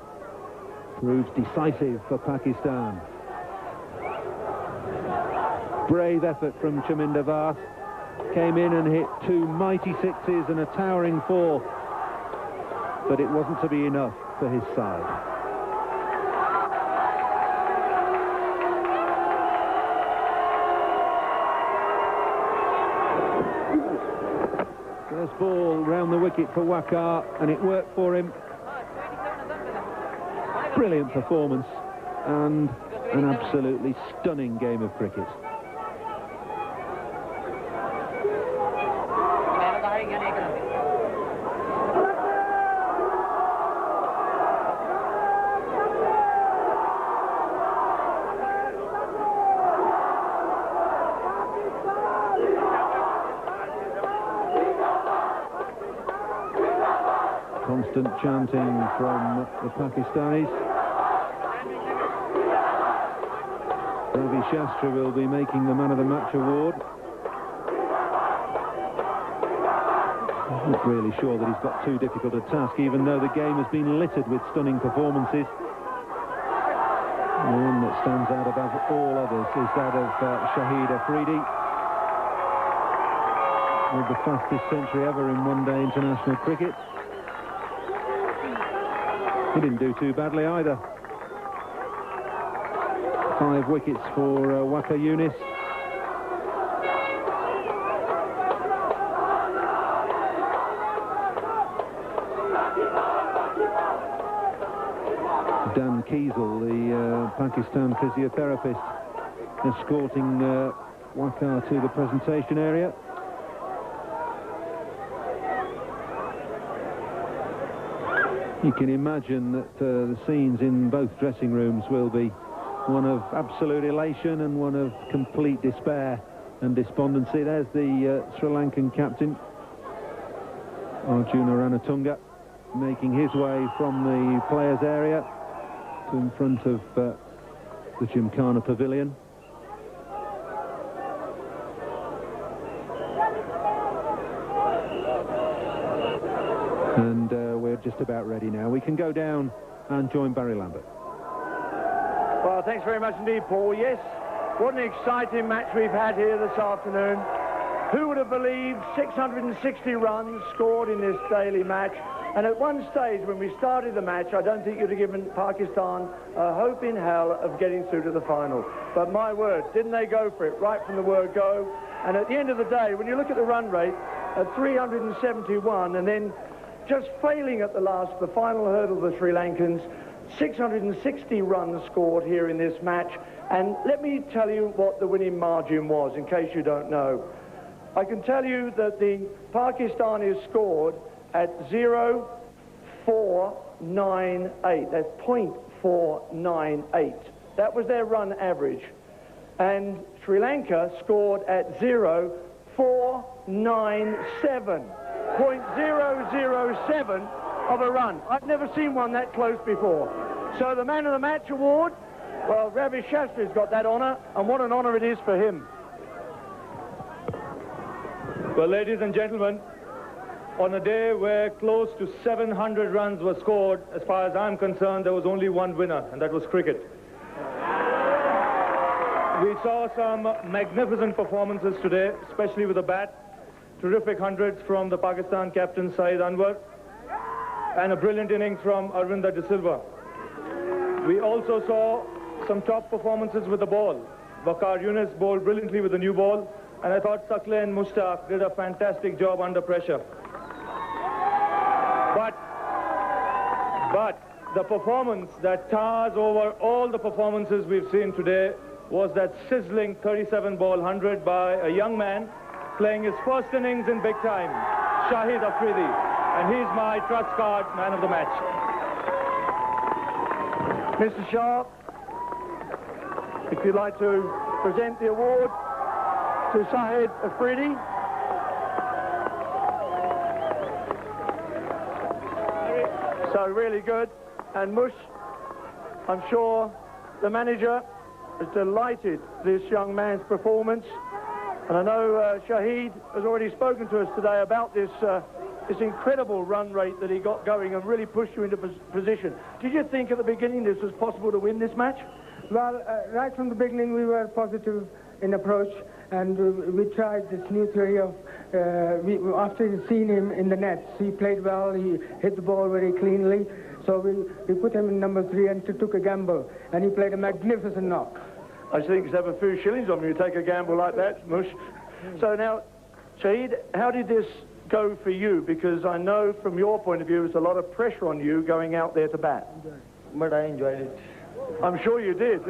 proves decisive for Pakistan. Brave effort from Chaminda Vaas. Came in and hit 2 mighty 6s and a towering 4. But it wasn't to be enough for his side. close ball round the wicket for Waqar, and it worked for him. Brilliant performance and an absolutely stunning game of cricket. Constant chanting from the Pakistanis. Ravi Shastri will be making the Man of the Match award. I'm not really sure that he's got too difficult a task, even though the game has been littered with stunning performances. The one that stands out above all others is that of Shahid Afridi, with the fastest century ever in one-day international cricket. He didn't do too badly either. 5 wickets for Waqar Younis. Dan Kiesel, the Pakistan physiotherapist, escorting Waqar to the presentation area. You can imagine that the scenes in both dressing rooms will be one of absolute elation and one of complete despair and despondency. There's the Sri Lankan captain, Arjuna Ranatunga, making his way from the players' area to in front of the Gymkhana pavilion. And we're just about ready now. We can go down and join Barry Lambert. Well, thanks very much indeed, Paul. Yes, what an exciting match we've had here this afternoon. Who would have believed 660 runs scored in this daily match? And at one stage when we started the match, I don't think you'd have given Pakistan a hope in hell of getting through to the final. But my word, didn't they go for it right from the word go? And at the end of the day, when you look at the run rate at 371, and then just failing at the final hurdle of the Sri Lankans, 660 runs scored here in this match. And let me tell you what the winning margin was, in case you don't know. I can tell you that the Pakistanis scored at 0.498. That's 0.498. That was their run average. And Sri Lanka scored at 0.497. 0.007 of a run. I've never seen one that close before. So the Man of the Match award, well, Ravi Shastri's got that honour, and what an honour it is for him. Well, ladies and gentlemen, on a day where close to 700 runs were scored, as far as I'm concerned, there was only one winner, and that was cricket. We saw some magnificent performances today, especially with the bat. Terrific hundreds from the Pakistan captain, Saeed Anwar, and a brilliant innings from Arvinder De Silva. We also saw some top performances with the ball. Waqar Younis bowled brilliantly with the new ball, and I thought Sakle and Mushtaq did a fantastic job under pressure. But the performance that towers over all the performances we've seen today was that sizzling 37-ball 100 by a young man playing his first innings in big time, Shahid Afridi, and he's my trust card Man of the Match. Mr. Shah, if you'd like to present the award to Shahid Afridi. So really good. And Mush, I'm sure the manager is delighted this young man's performance. And I know Shahid has already spoken to us today about this incredible run rate that he got going and really pushed you into position. Did you think at the beginning this was possible to win this match? Well, right from the beginning we were positive in approach, and we tried this new theory of, after seeing him in the nets, he played well, he hit the ball very cleanly, so we put him in number 3 and took a gamble, and he played a magnificent knock. I think you have a few shillings on you take a gamble like that, Mush. So now, Shahid, how did this go for you? Because I know from your point of view there's a lot of pressure on you going out there to bat. But I enjoyed it. I'm sure you did.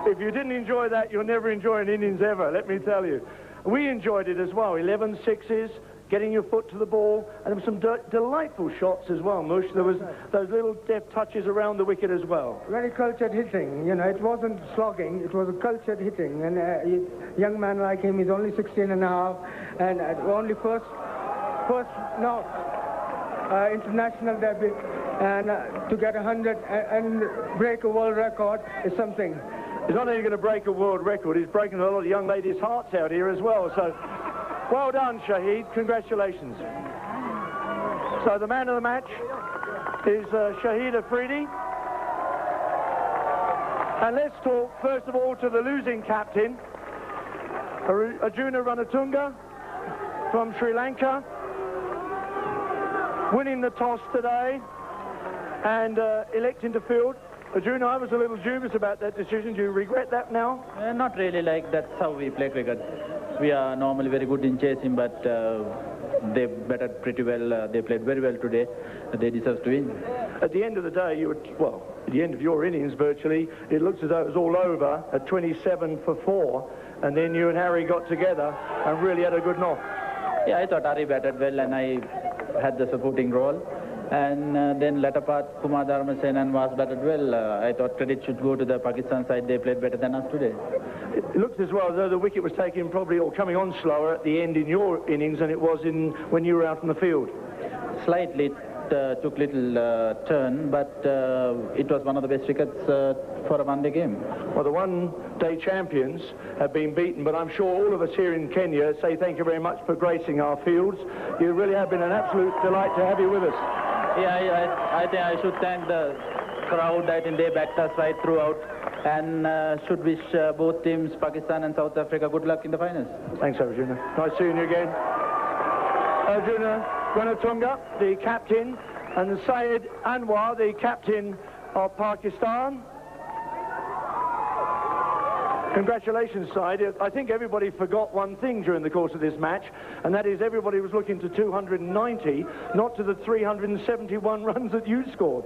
If you didn't enjoy that, you'll never enjoy an innings ever, let me tell you. We enjoyed it as well. 11 sixes, getting your foot to the ball, and there were some delightful shots as well, Mush. There was those little deft touches around the wicket as well. Very cultured hitting, you know, it wasn't slogging, it was a cultured hitting, and a young man like him is only 16 and a half, and only first international debut, and to get 100 and break a world record is something. He's not only going to break a world record, he's breaking a lot of young ladies' hearts out here as well, so well done, Shahid. Congratulations. So the man of the match is Shahid Afradi. And let's talk, first of all, to the losing captain, Arjuna Ranatunga from Sri Lanka, winning the toss today and electing to field. Arjuna, I was a little dubious about that decision. Do you regret that now? Not really, like that's how we play cricket. We are normally very good in chasing, but they batted pretty well. They played very well today. They deserve to win. At the end of the day, at the end of your innings virtually, it looked as though it was all over at 27 for 4, and then you and Harry got together and really had a good knock. Yeah, I thought Harry batted well, and I had the supporting role. And then latter part, Kumar Dharmasen and Was batted well. I thought credit should go to the Pakistan side. They played better than us today. It looks as well as though the wicket was taken probably or coming on slower at the end in your innings than it was when you were out in the field. Slightly took little turn, but it was one of the best wickets for a one-day game. Well, the one-day champions have been beaten, but I'm sure all of us here in Kenya say thank you very much for gracing our fields. You really have been an absolute delight to have you with us. Yeah, I think I should thank the crowd. I think they backed us right throughout, and should wish both teams, Pakistan and South Africa, good luck in the finals. Thanks, Arjuna. Nice seeing you again. Arjuna Ranatunga, the captain, and Syed Anwar, the captain of Pakistan. Congratulations, Syed. I think everybody forgot one thing during the course of this match, and that is everybody was looking to 290, not to the 371 runs that you scored.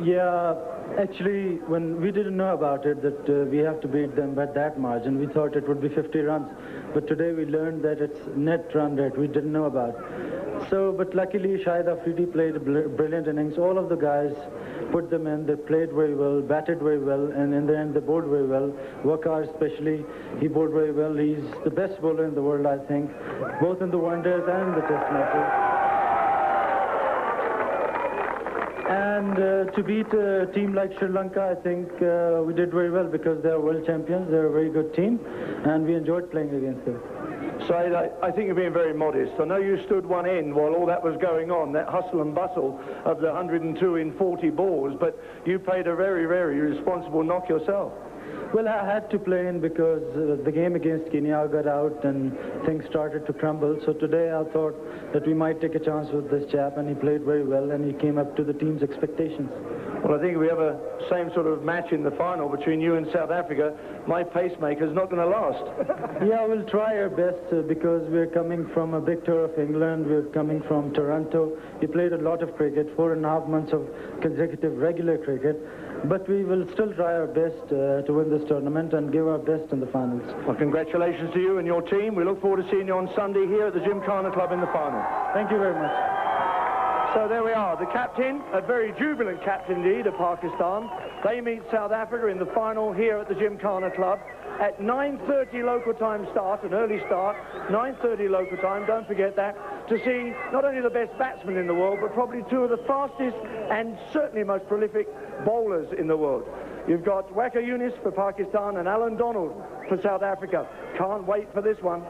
Yeah, actually, when we didn't know about it, that we have to beat them by that margin, we thought it would be 50 runs. But today we learned that it's net run rate we didn't know about. So, but luckily, Shahid Afridi played a brilliant innings. All of the guys put them in. They played very well, batted very well, and in the end, they bowled very well. Wakar especially, he bowled very well. He's the best bowler in the world, I think, both in the one-days and in the test matches. And to beat a team like Sri Lanka, I think we did very well because they're world champions. They're a very good team, and we enjoyed playing against them. Syed, I think you're being very modest. I know you stood one end while all that was going on, that hustle and bustle of the 102 in 40 balls, but you played a very, very responsible knock yourself. Well, I had to play in because the game against Kenya got out and things started to crumble. So today I thought that we might take a chance with this chap, and he played very well, and he came up to the team's expectations. Well, I think we have a same sort of match in the final between you and South Africa. My pacemaker's not going to last. Yeah, we'll try our best because we're coming from a big tour of England. We're coming from Toronto. We played a lot of cricket, 4.5 months of consecutive regular cricket. But we will still try our best to win this tournament and give our best in the finals. Well, congratulations to you and your team. We look forward to seeing you on Sunday here at the Gymkhana Club in the final. Thank you very much. So there we are, the captain, a very jubilant captain indeed of Pakistan. They meet South Africa in the final here at the Gymkhana Club at 9:30 local time start, an early start, 9:30 local time, don't forget that, to see not only the best batsmen in the world, but probably two of the fastest and certainly most prolific bowlers in the world. You've got Waqar Younis for Pakistan and Alan Donald for South Africa. Can't wait for this one.